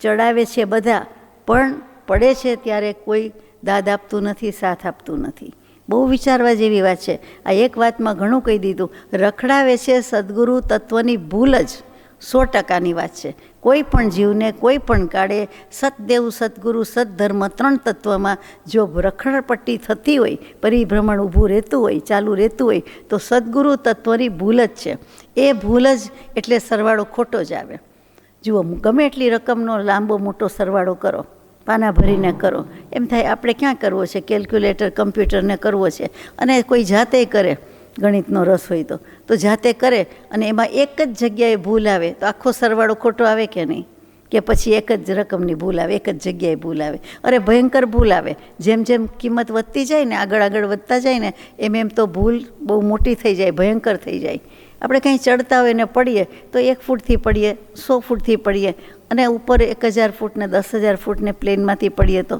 ચડાવે છે બધા, પણ પડે છે ત્યારે કોઈ દાદ આપતું નથી, સાથ આપતું નથી. બહુ વિચારવા જેવી વાત છે. આ એક વાતમાં ઘણું કહી દીધું. રખડાવે છે સદગુરુ તત્વની ભૂલ જ 100%ની વાત છે. કોઈ પણ જીવને કોઈ પણ કાળે સતદેવ, સદગુરુ, સદધર્મ 3 તત્વમાં જો રખડપટ્ટી થતી હોય, પરિભ્રમણ ઊભું રહેતું હોય, ચાલુ રહેતું હોય, તો સદગુરુ તત્વની ભૂલ જ છે. એ ભૂલ જ એટલે સરવાળો ખોટો જ આવે. જુઓ, ગમે એટલી રકમનો લાંબો મોટો સરવાળો કરો, પાના ભરીને કરો. એમ થાય આપણે ક્યાં કરવો છે, કેલ્ક્યુલેટર કમ્પ્યુટરને કરવો છે. અને કોઈ જાતે કરે, ગણિતનો રસ હોય તો જાતે કરે અને એમાં એક જ જગ્યાએ ભૂલ આવે તો આખો સરવાળો ખોટો આવે કે નહીં? કે પછી એક જ રકમની ભૂલ આવે, એક જ જગ્યાએ ભૂલ આવે? અરે ભયંકર ભૂલ આવે. જેમ જેમ કિંમત વધતી જાય ને, આગળ વધતા જાય ને, એમ તો ભૂલ બહુ મોટી થઈ જાય, ભયંકર થઈ જાય. આપણે કંઈ ચડતા હોય ને પડીએ તો 1 ફૂટથી પડીએ, 100 ફૂટથી પડીએ, અને ઉપર 1000 ફૂટ ને 10,000 ફૂટને પ્લેનમાંથી પડીએ તો,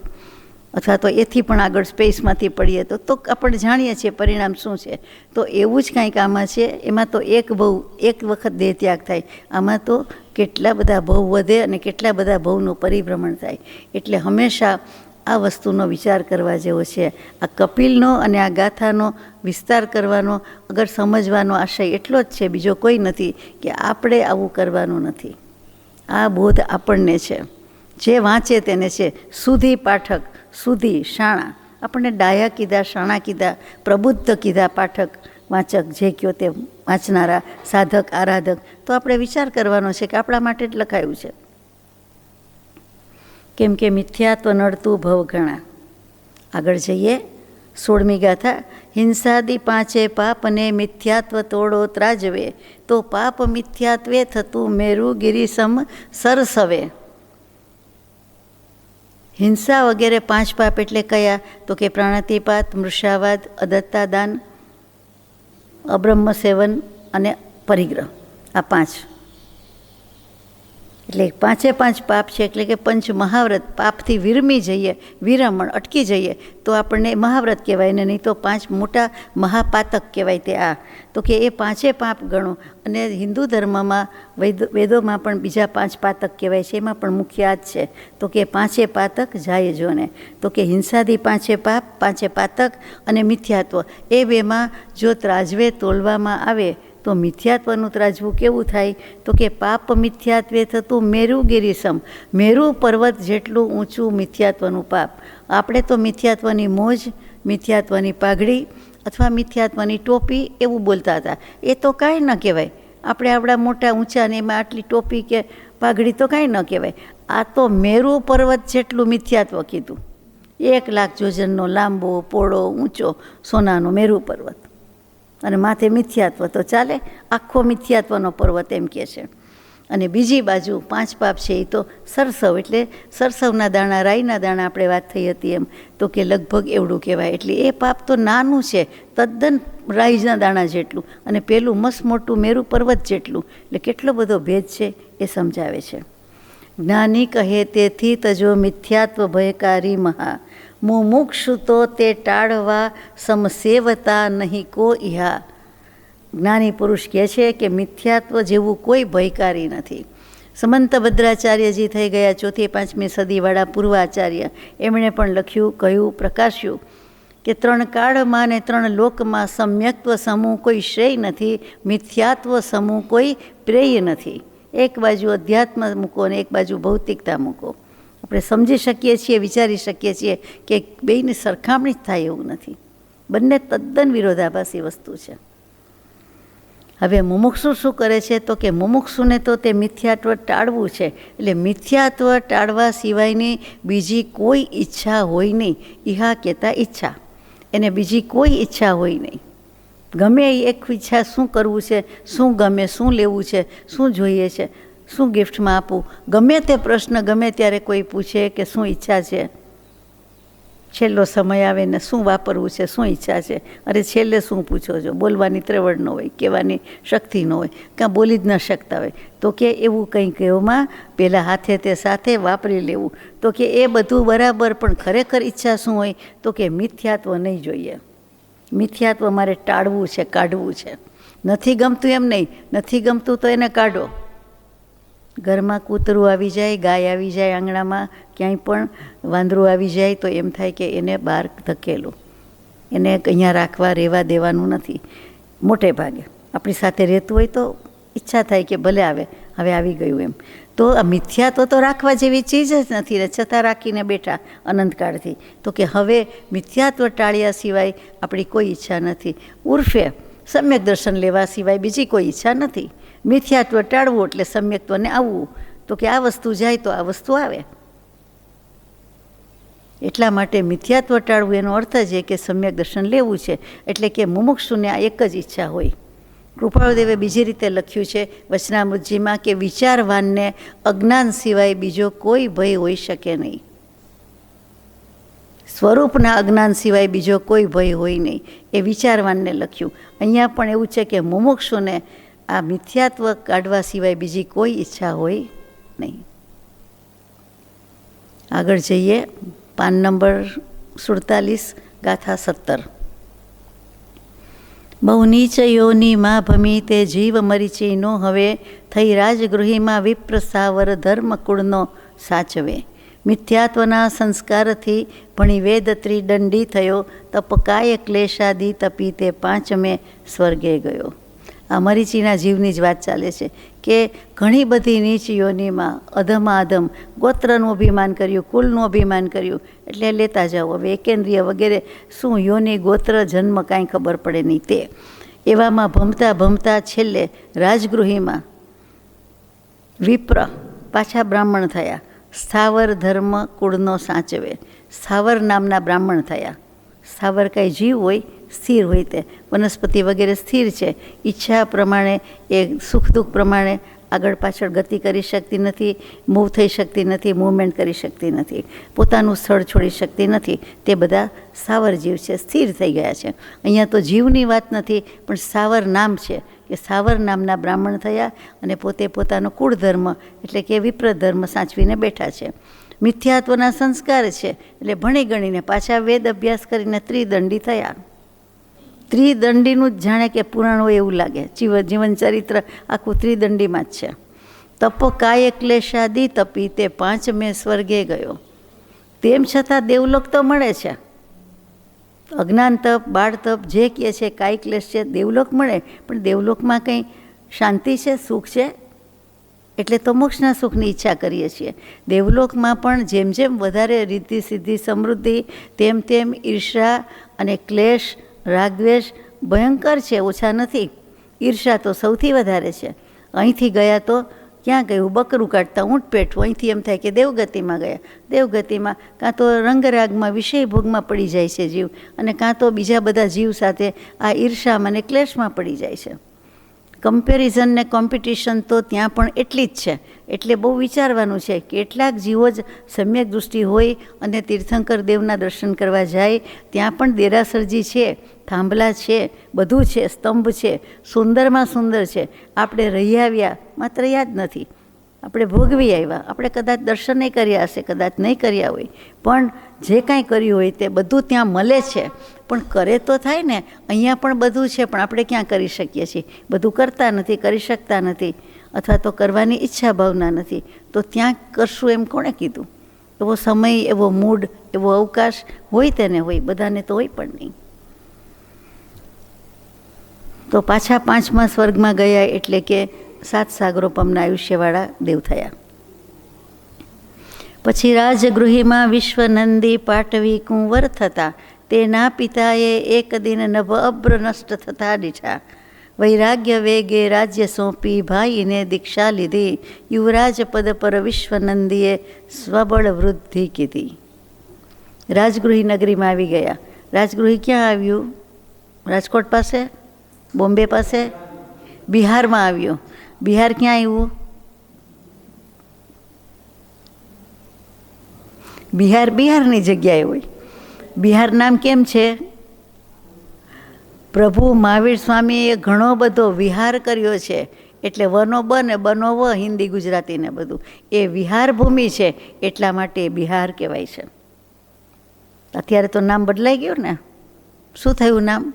અથવા તો એથી પણ આગળ સ્પેસમાંથી પડીએ તો આપણે જાણીએ છીએ પરિણામ શું છે. તો એવું જ કંઈક આમાં છે. એમાં તો એક વખત દેહ ત્યાગ થાય, આમાં તો કેટલા બધા ભવ વધે અને કેટલા બધા ભવનું પરિભ્રમણ થાય. એટલે હંમેશા આ વસ્તુનો વિચાર કરવા જેવો છે. આ કપિલનો અને આ ગાથાનો વિસ્તાર કરવાનો, અગર સમજવાનો આશય એટલો જ છે, બીજો કોઈ નથી, કે આપણે આવું કરવાનું નથી. આ બોધ આપણને છે, જે વાંચે તેને છે. સુધી પાઠક, સુધી શાણા, આપણને ડાયા કીધા, શાણા કીધા, પ્રબુદ્ધ કીધા, પાઠક વાંચક જે કયો તે વાંચનારા, સાધક આરાધક. તો આપણે વિચાર કરવાનો છે કે આપણા માટે જ લખાયું છે. કેમ કે મિથ્યાત્વ નડતું ભવ ઘણા. આગળ જઈએ, 16મી ગાથા. હિંસાદી 5 પાપ અને મિથ્યાત્વ તોડો ત્રાજવે, તો પાપ મિથ્યાત્વે થતું મેરુ ગિરિસમ સરસવે. હિંસા વગેરે 5 પાપ એટલે કયા? તો કે પ્રાણાતિપાત, મૃષાવાદ, અદત્તાદાન, અબ્રહ્મ સેવન અને પરિગ્રહ. આ 5 એટલે 5 પાપ છે. એટલે કે પંચ મહાવ્રત. પાપથી વિરમી જઈએ, વિરમણ અટકી જઈએ તો આપણને મહાવ્રત કહેવાય ને, નહીં તો 5 મોટા મહાપાતક કહેવાય. તે આ તો કે એ 5 પાપ ગણો. અને હિન્દુ ધર્મમાં વેદોમાં પણ બીજા 5 પાતક કહેવાય છે. એમાં પણ મુખ્ય આ જ છે. તો કે 5 પાતક જાય જોને. તો કે હિંસાથી 5 પાપ, 5 પાતક અને મિથ્યાત્વ, એ બેમાં જો ત્રાજવે તોલવામાં આવે તો મિથ્યાત્વનું ત્રાજવું કેવું થાય? તો કે પાપ મિથ્યાત્વે થતું મેરુ ગિરિસમ, મેરુ પર્વત જેટલું ઊંચું મિથ્યાત્વનું પાપ. આપણે તો મિથ્યાત્વની મોજ, મિથ્યાત્વની પાઘડી અથવા મિથ્યાત્વની ટોપી એવું બોલતા હતા. એ તો કાંઈ ન કહેવાય. આપણે આવડા મોટા ઊંચા ને એમાં આટલી ટોપી કે પાઘડી તો કાંઈ ન કહેવાય. આ તો મેરુ પર્વત જેટલું મિથ્યાત્વ કીધું. 1 લાખ જોજનનો લાંબો, પોળો, ઊંચો સોનાનો મેરુ પર્વત, અને માથે મિથ્યાત્વ તો ચાલે. આખો મિથ્યાત્વનો પર્વત એમ કહે છે. અને બીજી બાજુ 5 પાપ છે એ તો સરસવ, એટલે સરસવના દાણા, રાઈના દાણા આપણે વાત થઈ હતી એમ, તો કે લગભગ એવડું કહેવાય. એટલે એ પાપ તો નાનું છે, તદ્દન રાઈના દાણા જેટલું, અને પેલું મસ્ત મોટું મેરુ પર્વત જેટલું. એટલે કેટલો બધો ભેદ છે એ સમજાવે છે. જ્ઞાની કહે તેથી તજો મિથ્યાત્વ ભયકારી મહા, મુમુક્ષુ તો તે ટાળવા સમસેવતા નહીં કો ઇહા. જ્ઞાની પુરુષ કહે છે કે મિથ્યાત્વ જેવું કોઈ ભયકારી નથી. સમંત ભદ્રાચાર્યજી થઈ ગયા 4મી 5મી સદીવાળા પૂર્વાચાર્ય. એમણે પણ લખ્યું, કહ્યું, પ્રકાશ્યું કે 3 કાળમાં ને 3 લોકમાં સમ્યક્ત્વ સમૂહ કોઈ શ્રેય નથી, મિથ્યાત્વ સમૂહ કોઈ પ્રેય નથી. એક બાજુ અધ્યાત્મ મૂકો અને એક બાજુ ભૌતિકતા મૂકો. આપણે સમજી શકીએ છીએ, વિચારી શકીએ છીએ કે બેયની સરખામણી જ થાય એવું નથી. બંને તદ્દન વિરોધાભાસી વસ્તુ છે. હવે મુમુક્ષુ શું કરે છે? તો કે મુમુક્ષુને તો તે મિથ્યાત્વ ટાળવું છે. એટલે મિથ્યાત્વ ટાળવા સિવાયની બીજી કોઈ ઈચ્છા હોય નહીં. ઇહા કહેતા ઈચ્છા, એને બીજી કોઈ ઈચ્છા હોય નહીં. ગમે એ એક ઈચ્છા, શું કરવું છે, શું ગમે, શું લેવું છે, શું જોઈએ છે, શું ગિફ્ટમાં આપવું, ગમે તે પ્રશ્ન ગમે ત્યારે કોઈ પૂછે કે શું ઈચ્છા છે, છેલ્લો સમય આવે ને શું વાપરવું છે, શું ઈચ્છા છે. અરે છેલ્લે શું પૂછો છો? બોલવાની ત્રેવડ ન હોય, કહેવાની શક્તિ ન હોય, કાં બોલી જ ન શકતા હોય તો કે એવું કંઈ કહેવામાં પહેલાં હાથે તે સાથે વાપરી લેવું. તો કે એ બધું બરાબર, પણ ખરેખર ઈચ્છા શું હોય? તો કે મિથ્યાત્વ નહીં જોઈએ. મિથ્યાત્વ મારે ટાળવું છે, કાઢવું છે. નથી ગમતું એમ નહીં, નથી ગમતું તો એને કાઢો. ઘરમાં કૂતરું આવી જાય, ગાય આવી જાય, આંગણામાં ક્યાંય પણ વાંદરું આવી જાય તો એમ થાય કે એને બહાર ધકેલું, એને અહીંયા રાખવા, રહેવા દેવાનું નથી. મોટે ભાગે આપણી સાથે રહેતું હોય તો ઈચ્છા થાય કે ભલે આવે, હવે આવી ગયું એમ. તો આ મિથ્યાત્વ તો રાખવા જેવી ચીજ જ નથી ને, છતાં રાખીને બેઠા અનંતકાળથી. તો કે હવે મિથ્યાત્વ ટાળ્યા સિવાય આપણી કોઈ ઈચ્છા નથી. ઉર્ફે સમ્યક દર્શન લેવા સિવાય બીજી કોઈ ઈચ્છા નથી. મિથ્યાત્વ ટાળવું એટલે સમ્યક્ત્વને આવવું. તો કે આ વસ્તુ જાય તો આ વસ્તુ આવે. એટલા માટે મિથ્યાત્વ ટાળવું એનો અર્થ છે કે સમ્યક દર્શન લેવું છે, એટલે કે મુમુક્ષુને આ એક જ ઈચ્છા હોય. કૃપાળુદેવે બીજી રીતે લખ્યું છે વચનામૃતજીમાં કે વિચારવાનને અજ્ઞાન સિવાય બીજો કોઈ ભય હોઈ શકે નહીં. સ્વરૂપના અજ્ઞાન સિવાય બીજો કોઈ ભય હોય નહીં, એ વિચારવાનને લખ્યું. અહીંયા પણ એવું છે કે મુમુક્ષુને આ મિથ્યાત્વ કાઢવા સિવાય બીજી કોઈ ઈચ્છા હોય નહીં. આગળ જઈએ. પાન નંબર 47, ગાથા 17. બહુ નીચ યોનિમાં ભમી તે જીવ મરીચીનો હવે થઈ રાજગૃહીમાં વિપ્ર સ્થાવર ધર્મકુળનો સાચવે. મિથ્યાત્વના સંસ્કારથી ભણી વેદ ત્રિદંડી થયો તપકાય ક્લેશાદી તપી તે પાંચમે સ્વર્ગે ગયો. આ મરીચીના જીવની જ વાત ચાલે છે કે ઘણી બધી નીચ યોનિમાં અધમા અધમ ગોત્રનું અભિમાન કર્યું, કુલનું અભિમાન કર્યું, એટલે લેતા જાઓ. હવે એકેન્દ્રિય વગેરે શું યોનિ ગોત્ર જન્મ કાંઈ ખબર પડે નહીં. તે એવામાં ભમતા ભમતા છેલ્લે રાજગૃહીમાં વિપ્ર પાછા બ્રાહ્મણ થયા. સ્થાવર ધર્મ કુળનો સાચવે. સ્થાવર નામના બ્રાહ્મણ થયા. સ્થાવર કાંઈ જીવ હોય, સ્થિર હોય, તે વનસ્પતિ વગેરે સ્થિર છે. ઈચ્છા પ્રમાણે એ સુખ દુઃખ પ્રમાણે આગળ પાછળ ગતિ કરી શકતી નથી, મૂવ થઈ શકતી નથી, મૂવમેન્ટ કરી શકતી નથી, પોતાનું સ્થળ છોડી શકતી નથી. તે બધા સ્થાવર જીવ છે, સ્થિર થઈ ગયા છે. અહીંયા તો જીવની વાત નથી, પણ સ્થાવર નામ છે કે સ્થાવર નામના બ્રાહ્મણ થયા અને પોતે પોતાનો કુળ ધર્મ એટલે કે વિપ્ર ધર્મ સાચવીને બેઠા છે. મિથ્યાત્વના સંસ્કાર છે એટલે ભણી ગણીને પાછા વેદ અભ્યાસ કરીને ત્રિદંડી થયા. ત્રિદંડીનું જ જાણે કે પુરાણ હોય એવું લાગે. જીવન ચરિત્ર આખું ત્રિદંડીમાં જ છે. તપ કાય ક્લેશાદી તપી તે પાંચમે સ્વર્ગે ગયો. તેમ છતાં દેવલોક તો મળે છે. અજ્ઞાન તપ, બાળ તપ જે કહે છે, કાય ક્લેશ છે, દેવલોક મળે, પણ દેવલોકમાં કંઈ શાંતિ છે, સુખ છે? એટલે તો મોક્ષના સુખની ઈચ્છા કરીએ છીએ. દેવલોકમાં પણ જેમ જેમ વધારે રીતિ સિદ્ધિ સમૃદ્ધિ તેમ તેમ ઈર્ષા અને ક્લેશ રાગદ્વેષ ભયંકર છે, ઓછા નથી. ઈર્ષા તો સૌથી વધારે છે. અહીંથી ગયા તો ક્યાં ગયું? બકરું કાઢતા ઊંટ પેઠવું. અહીંથી એમ થાય કે દેવગતિમાં ગયા. દેવગતિમાં કાં તો રંગરાગમાં વિષય ભોગમાં પડી જાય છે જીવ, અને કાં તો બીજા બધા જીવ સાથે આ ઈર્ષામાં અને ક્લેશમાં પડી જાય છે. કમ્પેરિઝન ને કોમ્પિટિશન તો ત્યાં પણ એટલી જ છે. એટલે બહુ વિચારવાનું છે. કેટલાક જીવો જ સમ્યક દૃષ્ટિ હોય અને તીર્થંકર દેવના દર્શન કરવા જાય, ત્યાં પણ દેરાસરજી છે, થાંભલા છે, બધું છે, સ્તંભ છે, સુંદરમાં સુંદર છે. આપણે રહી આવ્યા માત્ર યાદ નથી, આપણે ભોગવી આવ્યા. આપણે કદાચ દર્શને કર્યા હશે, કદાચ નહીં કર્યા હોય, પણ જે કાંઈ કર્યું હોય તે બધું ત્યાં મળે છે. પણ કરે તો થાય ને. અહીંયા પણ બધું છે, પણ આપણે ક્યાં કરી શકીએ છીએ? બધું કરતા નથી, કરી શકતા નથી, અથવા તો કરવાની ઈચ્છા ભાવના નથી. તો ત્યાં કરશું એમ કોણે કીધું? એવો સમય, એવો મૂડ, એવો અવકાશ હોય તેને હોય, બધાને તો હોય પણ નહીં. તો પાછા પાંચમા સ્વર્ગમાં ગયા એટલે કે 7 સાગરોપમના આયુષ્યવાળા દેવ થયા. પછી રાજગૃહીમાં વિશ્વનંદી પાટવી કુંવર થતા તેના પિતાએ એક દિન નભ અબ્ર નષ્ટ થતા દીઠા. વૈરાગ્ય વેગે રાજ્ય સોંપી ભાઈને દીક્ષા લીધી. યુવરાજ પદ પર વિશ્વનંદીએ સ્વબળ વૃદ્ધિ કીધી. રાજગૃહી નગરીમાં આવી ગયા. રાજગૃહી ક્યાં આવ્યું? રાજકોટ પાસે, બોમ્બે પાસે, બિહારમાં આવ્યું. બિહાર ક્યાં આવ્યું? બિહાર બિહારની જગ્યાએ હોય. બિહાર નામ કેમ છે? પ્રભુ મહાવીર સ્વામીએ ઘણો બધો વિહાર કર્યો છે, એટલે વનો બ ને બનો વ, હિન્દી ગુજરાતી ને બધું એ વિહાર ભૂમિ છે, એટલા માટે બિહાર કહેવાય છે. અત્યારે તો નામ બદલાઈ ગયું ને. શું થયું નામ?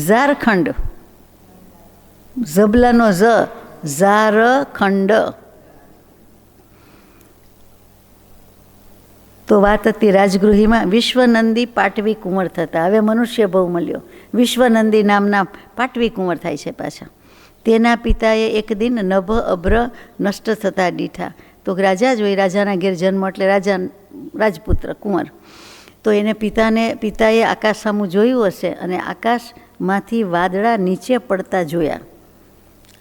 ઝારખંડ. ઝબલાનો ઝ, ઝારખંડ. તો વાત હતી રાજગૃહીમાં વિશ્વનંદી પાટવી કુંવર થતા. હવે મનુષ્ય ભવ મળ્યો. વિશ્વનંદી નામના પાટવી કુંવર થાય છે પાછા. તેના પિતાએ એક દિન નભ અભ્ર નષ્ટ થતા દીઠા. તો રાજા જ હોય, રાજાના ઘેર જન્મ એટલે રાજા, રાજપુત્ર કુંવર. તો એને પિતાએ આકાશ સામું જોયું હશે અને આકાશમાંથી વાદળા નીચે પડતા જોયા.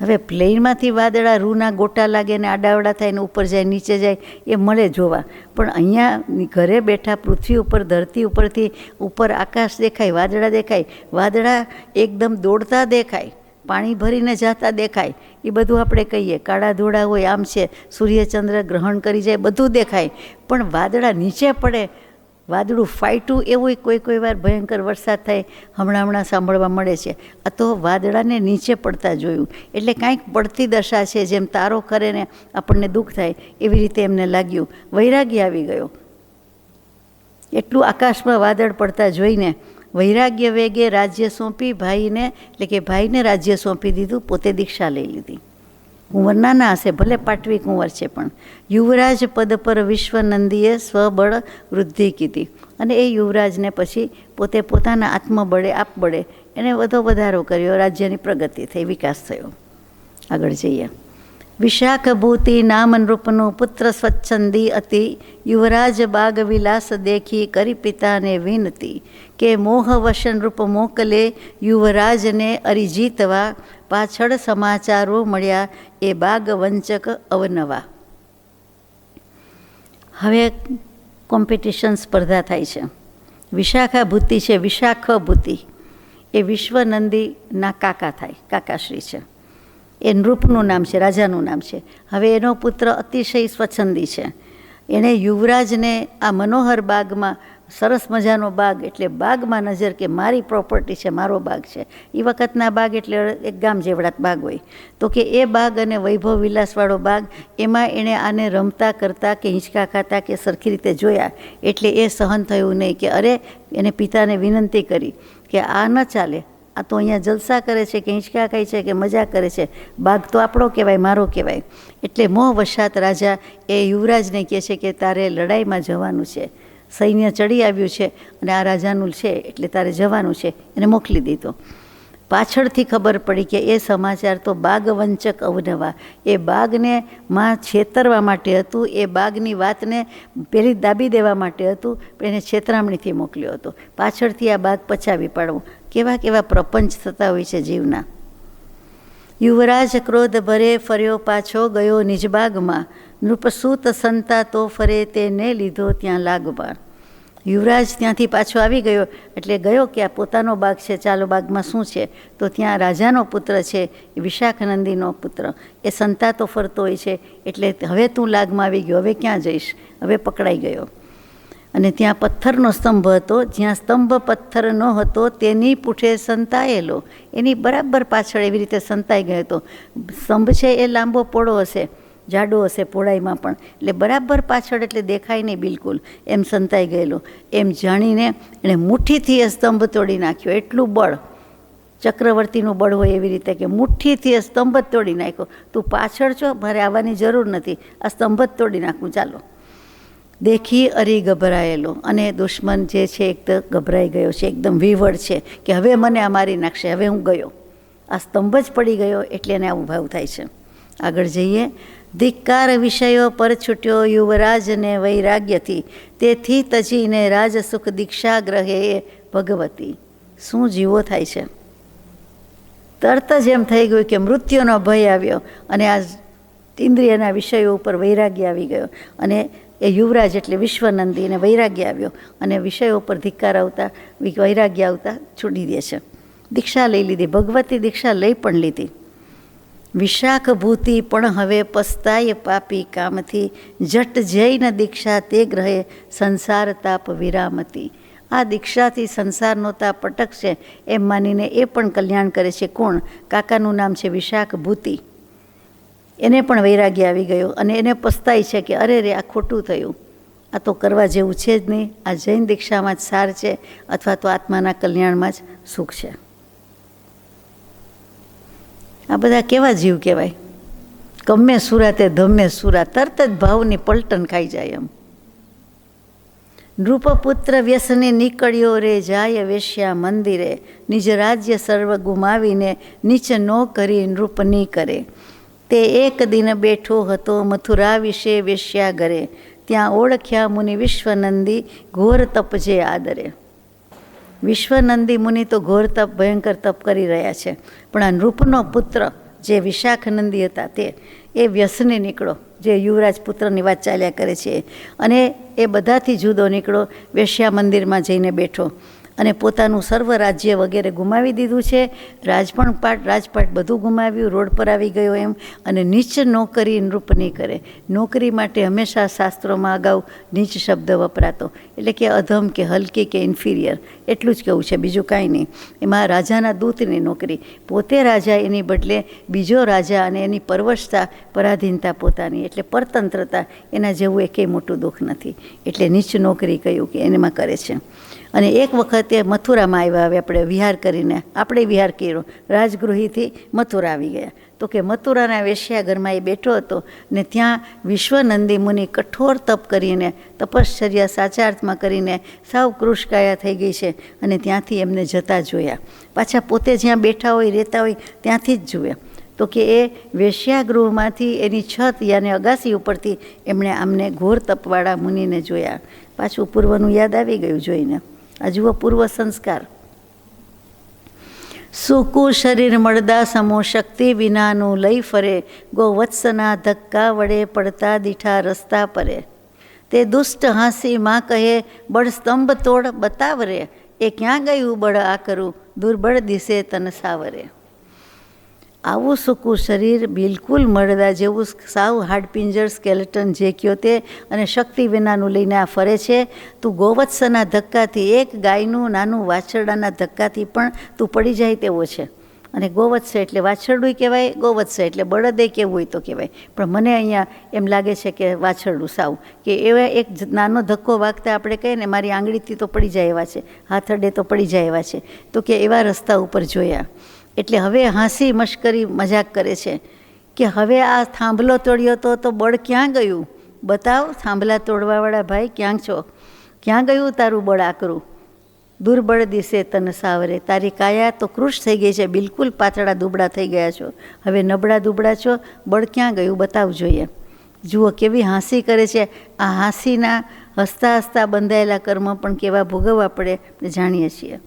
હવે પ્લેનમાંથી વાદળા રૂના ગોટા લાગે ને આડાવડા થાય ને ઉપર જાય નીચે જાય એ મળે જોવા, પણ અહીંયા ઘરે બેઠા પૃથ્વી ઉપર ધરતી ઉપરથી ઉપર આકાશ દેખાય, વાદળા દેખાય, વાદળા એકદમ દોડતા દેખાય, પાણી ભરીને જતા દેખાય, એ બધું આપણે કહીએ. કાળા ધોળા હોય આમ છે, સૂર્યચંદ્ર ગ્રહણ કરી જાય બધું દેખાય, પણ વાદળા નીચે પડે, વાદળું ફાટ્યું એવું કોઈ વાર ભયંકર વરસાદ થાય હમણાં સાંભળવા મળે છે. આ તો વાદળાને નીચે પડતા જોયું, એટલે કાંઈક પડતી દશા છે, જેમ તારો કરે ને આપણને દુઃખ થાય એવી રીતે એમને લાગ્યું. વૈરાગ્ય આવી ગયો. એટલું આકાશમાં વાદળ પડતા જોઈને વૈરાગ્ય વેગે રાજ્ય સોંપી ભાઈને, એટલે કે ભાઈને રાજ્ય સોંપી દીધું, પોતે દીક્ષા લઈ લીધી. કુંવર નાના હશે, ભલે પાટવી કુંવર છે, પણ યુવરાજ પદ પર વિશ્વનંદીએ સ્વબળ વૃદ્ધિ કીધી. અને એ યુવરાજને પછી પોતે પોતાના આત્મબળે આપબળે એને વધો વધારો કર્યો, રાજ્યની પ્રગતિ થઈ, વિકાસ થયો. આગળ જઈએ. વિશાખ ભૂતિ નામ નૃપનું પુત્ર સ્વચ્છંદી અતિ, યુવરાજ બાગ વિલાસ દેખી કરી પિતાને વિનતી, કે મોહ વશ નૃપ મોકલે યુવરાજને અરિજીતવા, પાછળ સમાચારો મળ્યા એ બાગ વંચક અવનવા. હવે કોમ્પિટિશન સ્પર્ધા થાય છે. વિશાખા ભૂતિ છે, વિશાખ ભૂતિ એ વિશ્વનંદીના કાકા થાય, કાકાશ્રી છે. એ નૃપનું નામ છે, રાજાનું નામ છે. હવે એનો પુત્ર અતિશય સ્વચ્છંદી છે. એણે યુવરાજને આ મનોહર બાગમાં, સરસ મજાનો બાગ, એટલે બાગમાં નજર કે મારી પ્રોપર્ટી છે, મારો બાગ છે. એ વખતના બાગ એટલે એક ગામ જેવડા બાગ હોય, તો કે એ બાગ અને વૈભવ વિલાસવાળો બાગ, એમાં એણે આને રમતા કરતા કે હિંચકા ખાતા કે સરખી રીતે જોયા, એટલે એ સહન થયું નહીં, કે અરે એને પિતાને વિનંતી કરી કે આ ન ચાલે, આ તો અહીંયા જલસા કરે છે કે હિંચકા ખાય છે કે મજા કરે છે, બાગ તો આપણો કહેવાય, મારો કહેવાય. એટલે મોહ વશાત રાજા એ યુવરાજને કહે છે કે તારે લડાઈમાં જવાનું છે, સૈન્ય ચડી આવ્યું છે અને આ રાજાનું છે એટલે તારે જવાનું છે. એને મોકલી દીધો. પાછળથી ખબર પડી કે એ સમાચાર તો બાગવંચક અવનવા, એ બાગને માં છેતરવા માટે હતું, એ બાગની વાતને પેલી દાબી દેવા માટે હતું, પણ એને છેતરામણીથી મોકલ્યો હતો. પાછળથી આ બાગ પચાવી પાડવું. કેવા કેવા પ્રપંચ થતા હોય છે જીવના. યુવરાજ ક્રોધ ભરે ફર્યો પાછો ગયો નિજબાગમાં, નૃપસૂત સંતા તો ફરે તેને લીધો ત્યાં લાગબાર. યુવરાજ ત્યાંથી પાછો આવી ગયો, એટલે ગયો કે આ પોતાનો બાગ છે, ચાલો બાગમાં શું છે, તો ત્યાં રાજાનો પુત્ર છે, એ વિશાખનંદીનો પુત્ર, એ સંતા તો ફરતો હોય છે, એટલે હવે તું લાગમાં આવી ગયો, હવે ક્યાં જઈશ, હવે પકડાઈ ગયો. અને ત્યાં પથ્થરનો સ્તંભ હતો, જ્યાં સ્તંભ પથ્થર ન હતો તેની પૂઠે સંતાયેલો, એની બરાબર પાછળ એવી રીતે સંતાઈ ગયો હતો. સ્તંભ છે એ લાંબો પોળો હશે, જાડો હશે પહોળાઈમાં પણ, એટલે બરાબર પાછળ, એટલે દેખાય નહીં બિલકુલ, એમ સંતાઈ ગયેલો. એમ જાણીને એણે મુઠ્ઠીથી એ સ્તંભ તોડી નાખ્યો. એટલું બળ, ચક્રવર્તીનું બળ હોય એવી રીતે, કે મુઠ્ઠીથી એ સ્તંભ જ તોડી નાખ્યો. તું પાછળ છો, મારે આવવાની જરૂર નથી, આ સ્તંભ જ તોડી નાખું, ચાલો. દેખી અરી ગભરાયેલો, અને દુશ્મન જે છે એકદમ ગભરાઈ ગયો છે, એકદમ વિવળ છે કે હવે મને આ મારી નાખશે, હવે હું ગયો. આ સ્તંભ જ પડી ગયો, એટલે એને આવું ભાવ થાય છે. આગળ જઈએ. ધિક્કાર વિષયો પર છૂટ્યો યુવરાજને વૈરાગ્યથી, તેથી તજીને રાજસુખ દીક્ષા ગ્રહે ભગવતી. શું જીવો થાય છે. તરત જ એમ થઈ ગયું કે મૃત્યુનો ભય આવ્યો, અને આ ઇન્દ્રિયના વિષયો ઉપર વૈરાગ્ય આવી ગયો, અને એ યુવરાજ એટલે વિશ્વનંદી, એને વૈરાગ્ય આવ્યો, અને વિષયો ઉપર ધિક્કાર આવતા, વૈરાગ્ય આવતા છૂટી દે છે. દીક્ષા લઈ લીધી, ભગવતી દીક્ષા લઈ પણ લીધી. વિશાખ ભૂતિ પણ હવે પસ્તાય પાપી કામથી, જટ જૈન દીક્ષા તે ગ્રહે સંસાર તાપ વિરામતી. આ દીક્ષાથી સંસારનો તાપ અટકશે એમ માનીને એ પણ કલ્યાણ કરે છે. કોણ? કાકાનું નામ છે વિશાખ ભૂતિ. એને પણ વૈરાગ્ય આવી ગયો, અને એને પસ્તાય છે કે અરે રે, આ ખોટું થયું, આ તો કરવા જેવું છે જ નહીં, આ જૈન દીક્ષામાં જ સાર છે, અથવા તો આત્માના કલ્યાણમાં જ સુખ છે. આ બધા કેવા જીવ કહેવાય. ગમે સુરા તે ધમે સુરા, તરત જ ભાવની પલટન ખાઈ જાય એમ. નૃપપુત્ર વ્યસને નીકળ્યો રે જાય વેશ્યા મંદિરે, નિજ રાજ્ય સર્વ ગુમાવીને નીચ નો કરી નૃપ ની કરે. તે એક દિન બેઠો હતો મથુરા વિશે વેશ્યા ઘરે, ત્યાં ઓળખ્યા મુનિ વિશ્વનંદી ઘોર તપ જે આદરે. વિશ્વનંદી મુનિ તો ઘોર તપ, ભયંકર તપ કરી રહ્યા છે, પણ આ નૃપનો પુત્ર જે વિશાખનંદી હતા એ વ્યસની નીકળો, જે યુવરાજ પુત્રની વાત ચાલ્યા કરે છે, અને એ બધાથી જુદો નીકળો, વેશ્યા મંદિરમાં જઈને બેઠો અને પોતાનું સર્વ રાજ્ય વગેરે ગુમાવી દીધું છે, રાજપાટ બધું ગુમાવ્યું, રોડ પર આવી ગયો એમ, અને નીચ નોકરી નૃપની કરે. નોકરી માટે હંમેશા શાસ્ત્રોમાં અગાઉ નીચ શબ્દ વપરાતો, એટલે કે અધમ કે હલકી કે ઇન્ફિરિયર, એટલું જ કહેવું છે, બીજું કાંઈ નહીં. એમાં રાજાના દૂતની નોકરી, પોતે રાજા એની બદલે બીજો રાજા, અને એની પરવશતા, પરાધીનતા પોતાની, એટલે પરતંત્રતા, એના જેવું એકેય મોટું દુઃખ નથી. એટલે નીચ નોકરી કહ્યું કે એમાં કરે છે. અને એક વખતે મથુરામાં આવ્યા, હવે આપણે વિહાર કરીને, આપણે વિહાર કર્યો, રાજગૃહીથી મથુરા આવી ગયા. તો કે મથુરાના વેશ્યાઘરમાં એ બેઠો હતો, ને ત્યાં વિશ્વનંદી મુનિ કઠોર તપ કરીને, તપશ્ચર્યા સાચા અર્થમાં કરીને સાવ કૃશકાયા થઈ ગઈ છે, અને ત્યાંથી એમને જતા જોયા. પાછા પોતે જ્યાં બેઠા હોય, રહેતા હોય, ત્યાંથી જ જોયા. તો કે એ વેશ્યાગૃહમાંથી એની છત યાને અગાસી ઉપરથી એમણે આમને ઘોર તપવાળા મુનિને જોયા. પાછું પૂર્વનું યાદ આવી ગયું જોઈને. આ જુઓ પૂર્વ સંસ્કાર. સૂકું શરીર મળદા સમો શક્તિ વિનાનું લઈ ફરે, ગોવત્સના ધક્કા વડે પડતા દીઠા રસ્તા પરે. તે દુષ્ટ હાંસી માં કહે બળ સ્તંભ તોડ બતાવરે, એ ક્યાં ગયું બળ આ કરું, દુર્બળ દિશે તન સાવરે. આવું સૂકું શરીર, બિલકુલ મળદા જેવું, સાવ હાડપિંજર સ્કેલેટન જે કયો તે, અને શક્તિ વિનાનું લઈને આ ફરે છે. તું ગોવત્સના ધક્કાથી, એક ગાયનું નાનું વાછરડાના ધક્કાથી પણ તું પડી જાય તેવો છે. અને ગોવત્સ એટલે વાછરડું કહેવાય, ગોવત્સ એટલે બળદે કેવું હોય તો કહેવાય, પણ મને અહીંયા એમ લાગે છે કે વાછરડું સાવ, કે એવા એક નાનો ધક્કો વાગતા આપણે કહીએ ને, મારી આંગળીથી તો પડી જાય એવા છે, હાથ અડે તો પડી જાય એવા છે, તો કે એવા રસ્તા ઉપર જોયા. એટલે હવે હાંસી મશ્કરી મજાક કરે છે કે હવે આ થાંભલો તોડ્યો તો બળ ક્યાં ગયું, બતાવ થાંભલા તોડવાવાળા ભાઈ, ક્યાં છો, ક્યાં ગયું તારું બળ આકરું, દુર્બળ દિશે તન સાવરે. તારી કાયા તો કૃશ થઈ ગઈ છે, બિલકુલ પાતળા દુબળા થઈ ગયા છો, હવે નબળા દુબળા છો, બળ ક્યાં ગયું બતાવ જોઈએ. જુઓ કેવી હાંસી કરે છે. આ હાંસીના હસતા હસતા બંધાયેલા કર્મ પણ કેવા ભોગવવા પડે જાણીએ છીએ.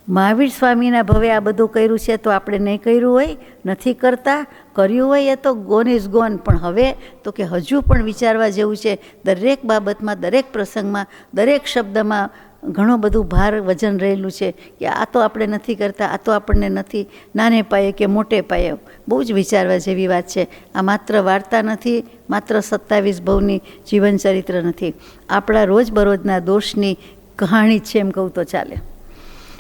મહાવીર સ્વામીના ભવે આ બધું કર્યું છે, તો આપણે નહીં કર્યું હોય, નથી કરતા, કર્યું હોય એ તો ગોન ઇઝ ગોન. પણ હવે તો કે હજુ પણ વિચારવા જેવું છે. દરેક બાબતમાં, દરેક પ્રસંગમાં, દરેક શબ્દમાં ઘણું બધું ભાર વજન રહેલું છે, કે આ તો આપણે નથી કરતા, આ તો આપણને નથી, નાને પાયે કે મોટે પાયે. બહુ જ વિચારવા જેવી વાત છે. આ માત્ર વાર્તા નથી, માત્ર 27 ભવની જીવનચરિત્ર નથી, આપણા રોજબરોજના દોષની કહાણી છે એમ કહું તો ચાલે.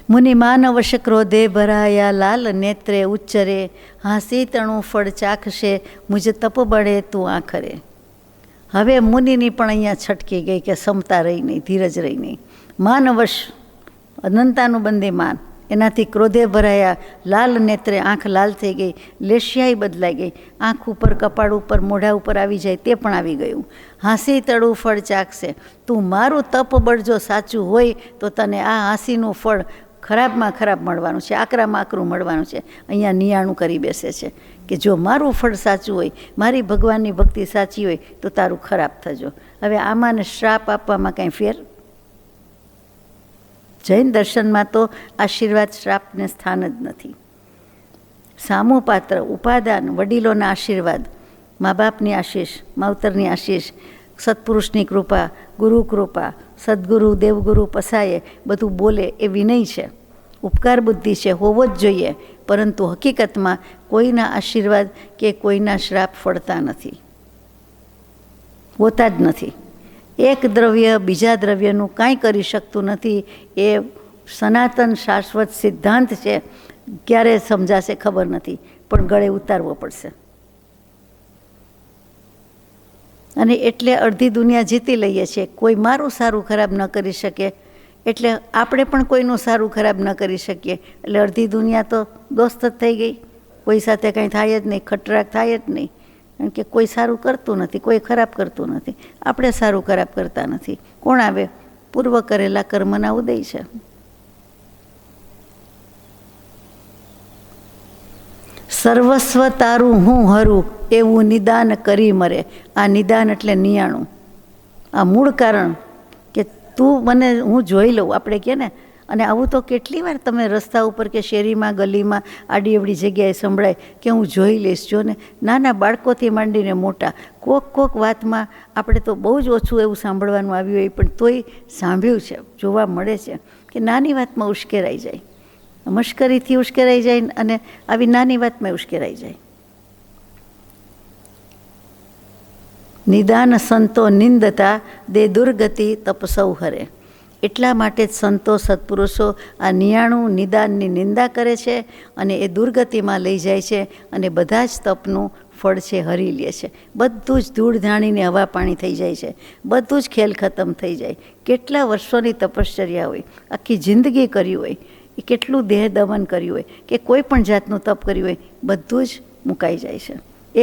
મુનિ માનવશ ક્રોધે ભરાયા, લાલ નેત્રે ઉચ્ચરે, હાંસી તણું ફળ ચાખશે, મુજ તપ બળે તું આખરે. હવે મુનિની પણ અહીંયા છટકી ગઈ, કે ક્ષમતા રહી નહીં, ધીરજ રહી નહીં. માનવશ, અનંતાનું બંદે માન, એનાથી ક્રોધે ભરાયા, લાલ નેત્રે, આંખ લાલ થઈ ગઈ, લેશિયાઈ બદલાઈ ગઈ, આંખ ઉપર, કપાળ ઉપર, મોઢા ઉપર આવી જાય તે પણ આવી ગયું. હાંસી તળું ફળ ચાખશે, તું મારું તપ બળ જો સાચું હોય તો તને આ હાંસીનું ફળ ખરાબમાં ખરાબ મળવાનું છે, આકરામાં આકરું મળવાનું છે. અહીંયા નિયાણું કરી બેસે છે કે જો મારું ફળ સાચું હોય, મારી ભગવાનની ભક્તિ સાચી હોય તો તારું ખરાબ થજો. હવે આમાં શ્રાપ આપવામાં કાંઈ ફેર? જૈન દર્શનમાં તો આશીર્વાદ શ્રાપને સ્થાન જ નથી. સામું પાત્ર, ઉપાદાન, વડીલોના આશીર્વાદ, મા બાપની આશીષ, માવતરની આશીષ, સત્પુરુષની કૃપા, ગુરુ કૃપા, સદગુરુ દેવગુરુ પસાયે બધું બોલે એ વિનય છે, ઉપકાર બુદ્ધિ છે, હોવો જ જોઈએ. પરંતુ હકીકતમાં કોઈના આશીર્વાદ કે કોઈના શ્રાપ ફળતા નથી, હોતા જ નથી. એક દ્રવ્ય બીજા દ્રવ્યનું કાંઈ કરી શકતું નથી. એ સનાતન શાશ્વત સિદ્ધાંત છે. ક્યારે સમજાશે ખબર નથી, પણ ગળે ઉતારવો પડશે. અને એટલે અડધી દુનિયા જીતી લઈએ છીએ. કોઈ મારું સારું ખરાબ ન કરી શકે, એટલે આપણે પણ કોઈનું સારું ખરાબ ન કરી શકીએ, એટલે અડધી દુનિયા તો દોસ્ત જ થઈ ગઈ. કોઈ સાથે કંઈ થાય જ નહીં, ખટરાક થાય જ નહીં, કારણ કે કોઈ સારું કરતું નથી, કોઈ ખરાબ કરતું નથી. આપણે સારું ખરાબ કરતા નથી. કોણ આવે? પૂર્વ કરેલા કર્મના ઉદય છે. સર્વસ્વ તારું હું હરું, એવું નિદાન કરી મરે. આ નિદાન એટલે નિયાણું, આ મૂળ કારણ, કે તું મને, હું જોઈ લઉં. આપણે કહે ને, અને આવું તો કેટલી વાર તમે રસ્તા ઉપર કે શેરીમાં ગલીમાં આડી અવડી જગ્યાએ સંભળાય કે હું જોઈ લઈશ. જો ને નાના બાળકોથી માંડીને મોટા કોક વાતમાં આપણે તો બહુ જ ઓછું એવું સાંભળવાનું આવ્યું હોય, પણ તોય સાંભળ્યું છે, જોવા મળે છે કે નાની વાતમાં ઉશ્કેરાઈ જાય, મશ્કરીથી ઉશ્કેરાઈ જાય અને આવી નાની વાતમાં ઉશ્કેરાઈ જાય. નિદાન સંતો નિંદતા દે દુર્ગતિ તપસૌ હરે. એટલા માટે જ સંતો સત્પુરુષો આ 99 નિદાનની નિંદા કરે છે અને એ દુર્ગતિમાં લઈ જાય છે અને બધા જ તપનું ફળ છે હરી લે છે. બધું જ ધૂળ ધાણીને હવા પાણી થઈ જાય છે, બધું જ ખેલ ખતમ થઈ જાય. કેટલા વર્ષોની તપશ્ચર્યા હોય, આખી જિંદગી કર્યું હોય, એ કેટલું દેહ દમન કર્યું હોય કે કોઈ પણ જાતનું તપ કર્યું હોય, બધું જ મુકાઈ જાય છે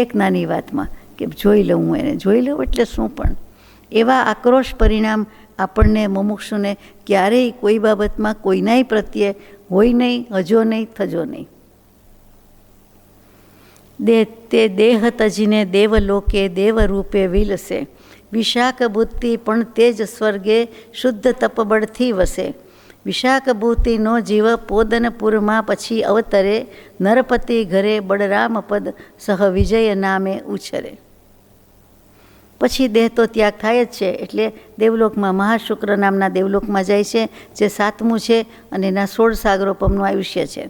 એક નાની વાતમાં કે જોઈ લઉં હું એને. જોઈ લઉં એટલે શું? પણ એવા આક્રોશ પરિણામ આપણને મુમુક્ષુને ક્યારેય કોઈ બાબતમાં કોઈનાય પ્રત્યે હોય નહીં, હજો નહીં, થજો નહીં. તે દેહ તજીને દેવલોકે દેવરૂપે વિલસે, વિશાખ બુદ્ધિ પણ તે જ સ્વર્ગે શુદ્ધ તપબળથી વસે. વિશાખ બુદ્ધિનો જીવ પોદનપુરમાં પછી અવતરે, નરપતિ ઘરે બળરામ પદ સહ વિજય નામે ઉછરે. પછી દેહ તો ત્યાગ થાય જ છે, એટલે દેવલોકમાં મહાશુક્ર નામના દેવલોકમાં જાય છે, જે 7મું છે અને એના 16 સાગરોપમનું આયુષ્ય છે.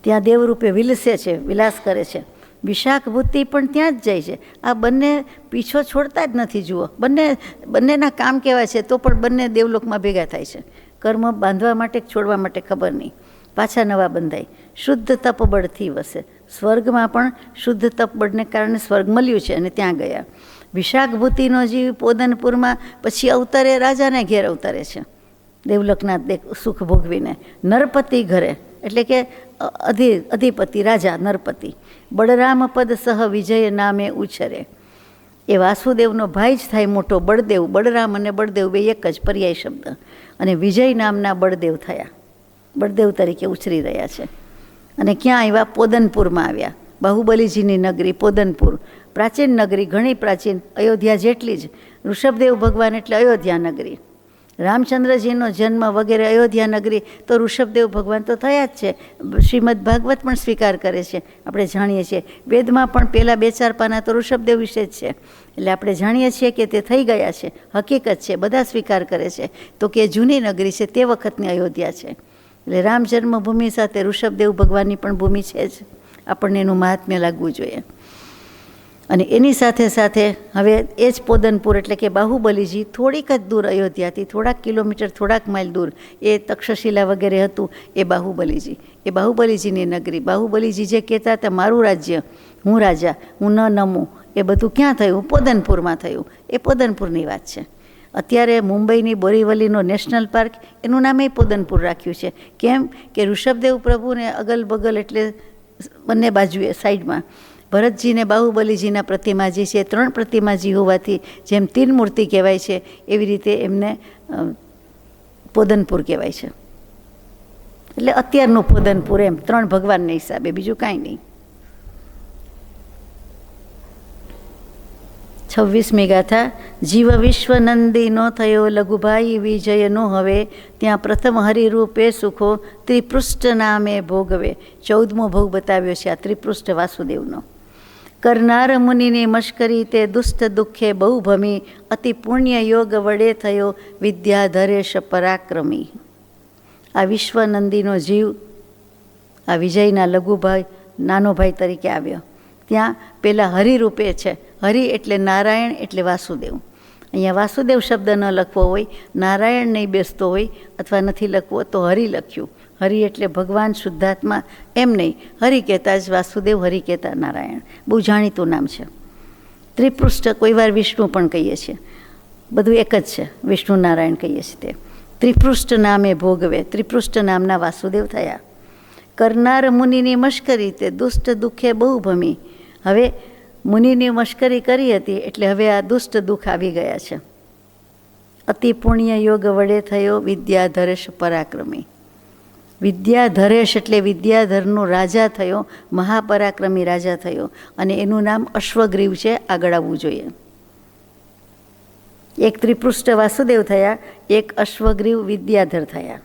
ત્યાં દેવરૂપે વિલસે છે, વિલાસ કરે છે. વિશાખ બુદ્ધિ પણ ત્યાં જ જાય છે. આ બંને પીછો છોડતા જ નથી. જુઓ, બંનેના કામ કેવા છે, તો પણ બંને દેવલોકમાં ભેગા થાય છે. કર્મ બાંધવા માટે છોડવા માટે ખબર નહીં, પાછા નવા બંધાય. શુદ્ધ તપબળથી વસે. સ્વર્ગમાં પણ શુદ્ધ તપબળને કારણે સ્વર્ગ મળ્યું છે અને ત્યાં ગયા. વિશાખ બુદ્ધિનો જીવ પોદનપુરમાં પછી અવતરે, રાજાને ઘેર અવતરે છે, દેવલોકના સુખ ભોગવીને. નરપતિ ઘરે એટલે કે અધિપતિ રાજા નરપતિ. બળરામ પદ સહ વિજય નામે ઉછરે. એ વાસુદેવનો ભાઈ જ થાય મોટો બળદેવ. બળરામ અને બળદેવ બે એક જ પર્યાય શબ્દ. અને વિજય નામના બળદેવ થયા, બળદેવ તરીકે ઉછરી રહ્યા છે. અને ક્યાં આવ્યા? પોદનપુરમાં આવ્યા. બાહુબલીજીની નગરી પોદનપુર, પ્રાચીન નગરી, ઘણી પ્રાચીન, અયોધ્યા જેટલી જ. ઋષભદેવ ભગવાન એટલે અયોધ્યા નગરી. રામચંદ્રજીનો જન્મ વગેરે અયોધ્યા નગરી, તો ઋષભદેવ ભગવાન તો થયા જ છે. શ્રીમદ ભાગવત પણ સ્વીકાર કરે છે, આપણે જાણીએ છીએ. વેદમાં પણ પહેલાં 2-4 પાના તો ઋષભદેવ વિશે જ છે. એટલે આપણે જાણીએ છીએ કે તે થઈ ગયા છે, હકીકત છે, બધા સ્વીકાર કરે છે. તો કે જૂની નગરી છે, તે વખતની અયોધ્યા છે. એટલે રામ જન્મભૂમિ સાથે ઋષભદેવ ભગવાનની પણ ભૂમિ છે જ. આપણને એનું મહાત્મ્ય લાગવું જોઈએ. અને એની સાથે સાથે હવે એ જ પોદનપુર એટલે કે બાહુબલીજી થોડીક જ દૂર અયોધ્યાથી, થોડાક કિલોમીટર, થોડાક માઇલ દૂર એ તક્ષશિલા વગેરે હતું, એ બાહુબલીજી, એ બાહુબલીજીની નગરી. બાહુબલીજી જે કહેતા હતા મારું રાજ્ય, હું રાજા, હું ન નમું, એ બધું ક્યાં થયું? પોદનપુરમાં થયું. એ પોદનપુરની વાત છે. અત્યારે મુંબઈની બોરીવલીનો નેશનલ પાર્ક, એનું નામ એ પોદનપુર રાખ્યું છે. કેમ કે ઋષભદેવ પ્રભુને અગલ બગલ એટલે બંને બાજુએ સાઈડમાં ભરતજીને બાહુબલીજીના પ્રતિમાજી છે. 3 પ્રતિમાજી હોવાથી જેમ 3 મૂર્તિ કહેવાય છે, એવી રીતે એમને પોદનપુર કહેવાય છે. એટલે અત્યારનું પોદનપુર એમ, 3 ભગવાનના હિસાબે, બીજું કાંઈ નહીં. 26મી ગાથા. જીવ વિશ્વનંદીનો થયો લઘુભાઈ વિજયનો હવે, ત્યાં પ્રથમ હરિરૂપે સુખો ત્રિપૃષ્ઠ નામે ભોગવે. 14મો ભોગ બતાવ્યો છે આ ત્રિપૃષ્ઠ વાસુદેવનો. કરનાર મુનિની મશ્કરી તે દુષ્ટ દુઃખે બહુ ભમી, અતિ પુણ્ય યોગ વડે થયો વિદ્યાધરેશ પરાક્રમી. આ વિશ્વનંદીનો જીવ આ વિજયના લઘુભાઈ, નાનો ભાઈ તરીકે આવ્યો. ત્યાં પહેલાં હરિરૂપે છે. હરિ એટલે નારાયણ એટલે વાસુદેવ. અહીંયા વાસુદેવ શબ્દ ન લખવો હોય, નારાયણ નહીં બેસતો હોય અથવા નથી લખવો તો હરિ લખ્યું. હરિ એટલે ભગવાન શુદ્ધાત્મા, એમ નહીં. હરિ કહેતા જ વાસુદેવ, હરિ કહેતા નારાયણ. બહુ જાણીતું નામ છે. ત્રિપૃષ્ઠ, કોઈ વાર વિષ્ણુ પણ કહીએ છીએ, બધું એક જ છે. વિષ્ણુ નારાયણ કહીએ છીએ તે. ત્રિપૃષ્ઠ નામે ભોગવે, ત્રિપૃષ્ઠ નામના વાસુદેવ થયા. કરનાર મુનિની મશ્કરી તે દુષ્ટ દુઃખે બહુ ભમી. હવે મુનિની મશ્કરી કરી હતી એટલે હવે આ દુષ્ટ દુઃખ આવી ગયા છે. અતિ પુણ્ય યોગ વડે થયો વિદ્યાધરેશ પરાક્રમી. વિદ્યાધરેશ એટલે વિદ્યાધરનો રાજા થયો, મહાપરાક્રમી રાજા થયો. અને એનું નામ અશ્વગ્રીવ છે, આગળ આવવું જોઈએ. એક ત્રિપૃષ્ઠ વાસુદેવ થયા, એક અશ્વગ્રીવ વિદ્યાધર થયા.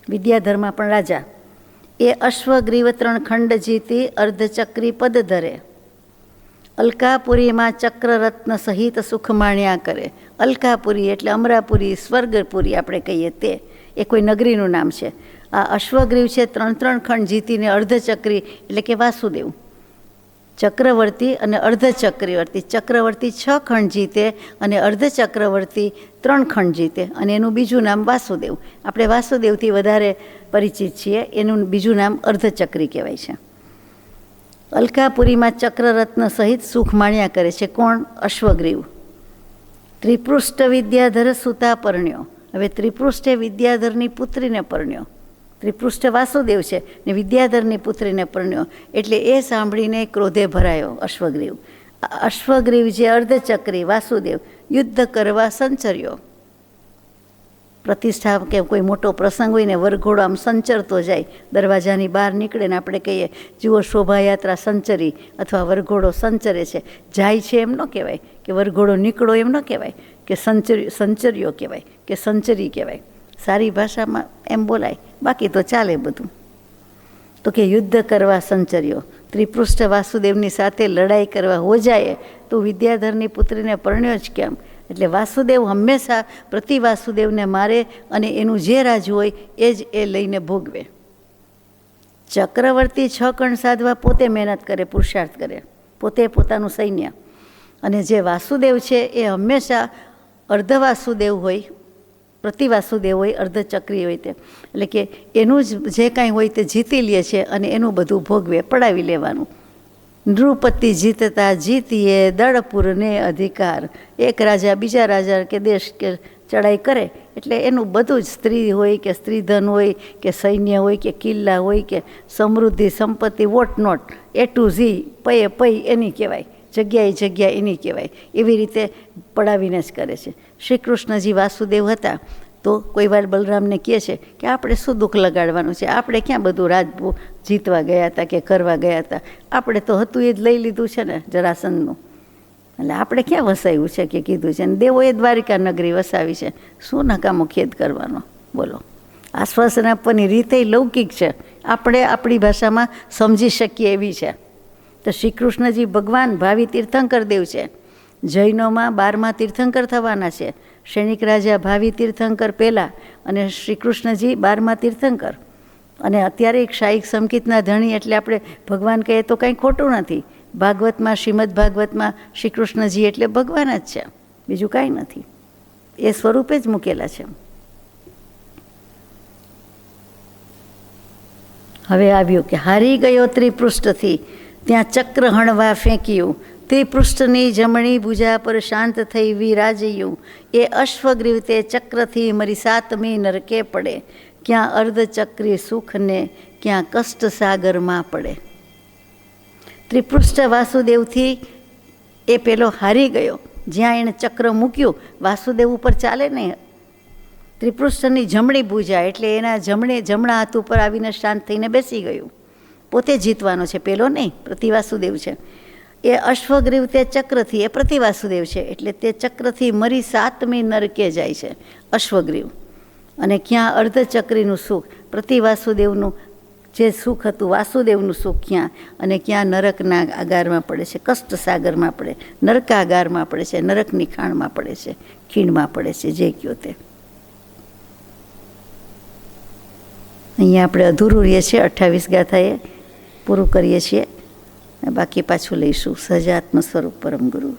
વિદ્યાધરમાં પણ રાજા. એ અશ્વગ્રીવ 3 ખંડ જીતી અર્ધચક્રી પદ ધરે. અલકાપુરીમાં ચક્રરત્ન સહિત સુખ માણ્યા કરે. અલકાપુરી એટલે અમરાપુરી, સ્વર્ગપુરી આપણે કહીએ તે, એ કોઈ નગરીનું નામ છે. આ અશ્વગ્રીવ છે 3 ખંડ જીતીને અર્ધચક્રી એટલે કે વાસુદેવ, ચક્રવર્તી અને અર્ધચક્રવર્તી. ચક્રવર્તી 6 ખંડ જીતે અને અર્ધચક્રવર્તી 3 ખંડ જીતે, અને એનું બીજું નામ વાસુદેવ. આપણે વાસુદેવથી વધારે પરિચિત છીએ, એનું બીજું નામ અર્ધચક્રી કહેવાય છે. અલકાપુરીમાં ચક્રરત્ન સહિત સુખ માણ્યા કરે છે. કોણ? અશ્વગ્રીવ. ત્રિપૃષ્ઠ વિદ્યાધર સુતા પરણ્યો. હવે ત્રિપૃષ્ઠે વિદ્યાધરની પુત્રીને પરણ્યો. ત્રિપૃષ્ઠ વાસુદેવ છે ને વિદ્યાધરની પુત્રીને પરણ્યો, એટલે એ સાંભળીને ક્રોધે ભરાયો અશ્વગ્રીવ. અશ્વગ્રીવ જે અર્ધચક્રી વાસુદેવ યુદ્ધ કરવા સંચર્યો. પ્રતિષ્ઠા કે કોઈ મોટો પ્રસંગ હોય ને વરઘોડો આમ સંચરતો જાય, દરવાજાની બહાર નીકળે ને આપણે કહીએ જુઓ શોભાયાત્રા સંચરી અથવા વરઘોડો સંચરે છે, જાય છે એમ ન કહેવાય, કે વરઘોડો નીકળો એમ ન કહેવાય, કે સંચર્યો કહેવાય, કે સંચરી કહેવાય. સારી ભાષામાં એમ બોલાય, બાકી તો ચાલે બધું. તો કે યુદ્ધ કરવા સંચર્યો. ત્રિપૃષ્ઠ વાસુદેવની સાથે લડાઈ કરવા હો જાય તો વિદ્યાધરની પુત્રીને પરણ્યો જ કેમ? એટલે વાસુદેવ હંમેશા પ્રતિ વાસુદેવને મારે અને એનું જે રાજ હોય એ જ એ લઈને ભોગવે. ચક્રવર્તી 6 ખંડ સાધવા પોતે મહેનત કરે, પુરુષાર્થ કરે, પોતે પોતાનું સૈન્ય. અને જે વાસુદેવ છે એ હંમેશા અર્ધ વાસુદેવ હોય, પ્રતિ વાસુદેવ હોય, અર્ધચક્રી હોય તે, એટલે કે એનું જ જે કાંઈ હોય તે જીતી લે છે અને એનું બધું ભોગવે, પડાવી લેવાનું. નૃપતિ જીતતા જીતીએ દળપુરને અધિકાર. એક રાજા બીજા રાજા કે દેશ કે ચડાઈ કરે એટલે એનું બધું જ, સ્ત્રી હોય કે સ્ત્રીધન હોય કે સૈન્ય હોય કે કિલ્લા હોય કે સમૃદ્ધિ સંપત્તિ, what not, A to Z, પૈએ પૈ એની કહેવાય, જગ્યાએ એની કહેવાય. એવી રીતે પડાવીને જ કરે છે. શ્રી કૃષ્ણજી વાસુદેવ હતા તો કોઈ વાર બલરામને કહે છે કે આપણે શું દુઃખ લગાડવાનું છે, આપણે ક્યાં બધું રાજ જીતવા ગયા હતા કે કરવા ગયા હતા, આપણે તો હતું એ જ લઈ લીધું છે ને જરાસંધનું, એટલે આપણે ક્યાં વસાવ્યું છે કે કીધું છે, ને દેવોએ દ્વારિકા નગરી વસાવી છે, શું નકામો ખેદ કરવાનો? બોલો. આશ્વાસન આપવાની રીતે લૌકિક છે, આપણે આપણી ભાષામાં સમજી શકીએ એવી છે. તો શ્રી કૃષ્ણજી ભગવાન ભાવિ તીર્થંકર દેવ છે. જૈનોમાં 12મા તીર્થંકર થવાના છે. સૈનિક રાજા ભાવિ તીર્થંકર પહેલાં અને શ્રી કૃષ્ણજી 12મા તીર્થંકર. અને અત્યારે એક શાહિક સંકિતના ધણી, એટલે આપણે ભગવાન કહીએ તો કંઈ ખોટું નથી. ભાગવતમાં, શ્રીમદ ભાગવતમાં શ્રી કૃષ્ણજી એટલે ભગવાન જ છે, બીજું કાંઈ નથી, એ સ્વરૂપે જ મૂકેલા છે. હવે આવ્યું કે હારી ગયો ત્રિપૃષ્ઠથી, ત્યાં ચક્ર હણવા ફેંક્યું, ત્રિપૃષ્ઠની જમણી ભુજા પર શાંત થઈ વિરાજ્યું. એ અશ્વગ્રીવ તે ચક્રથી મરી 7મી નરકે પડે, ક્યાં અર્ધચક્રી સુખને ક્યાં કષ્ટ સાગરમાં પડે. ત્રિપૃષ્ઠ વાસુદેવથી એ પેલો હારી ગયો, જ્યાં એણે ચક્ર મૂક્યું વાસુદેવ ઉપર ચાલે નહીં. ત્રિપૃષ્ઠની જમણી ભુજા એટલે એના જમણા હાથ ઉપર આવીને શાંત થઈને બેસી ગયું. પોતે જીતવાનો છે, પેલો નહીં, પ્રતિવાસુદેવ છે. એ અશ્વગ્રીવ તે ચક્રથી, એ પ્રતિવાસુદેવ છે એટલે તે ચક્રથી મરી 7મી નરકે જાય છે અશ્વગ્રીવ. અને ક્યાં અર્ધચક્રીનું સુખ, પ્રતિવાસુદેવનું જે સુખ હતું વાસુદેવનું સુખ ક્યાં, અને ક્યાં નરકના આગારમાં પડે છે, કષ્ટ સાગરમાં પડે, નરકાગારમાં પડે છે, નરકની ખાણમાં પડે છે, ખીણમાં પડે છે, જે કયો તે. અહીંયા આપણે અધૂરું રહીએ છીએ, 28 ગાથાએ પૂરું કરીએ છીએ, બાકી પાછું લઈશું. સહજાત્મ સ્વરૂપ પરમ ગુરુ.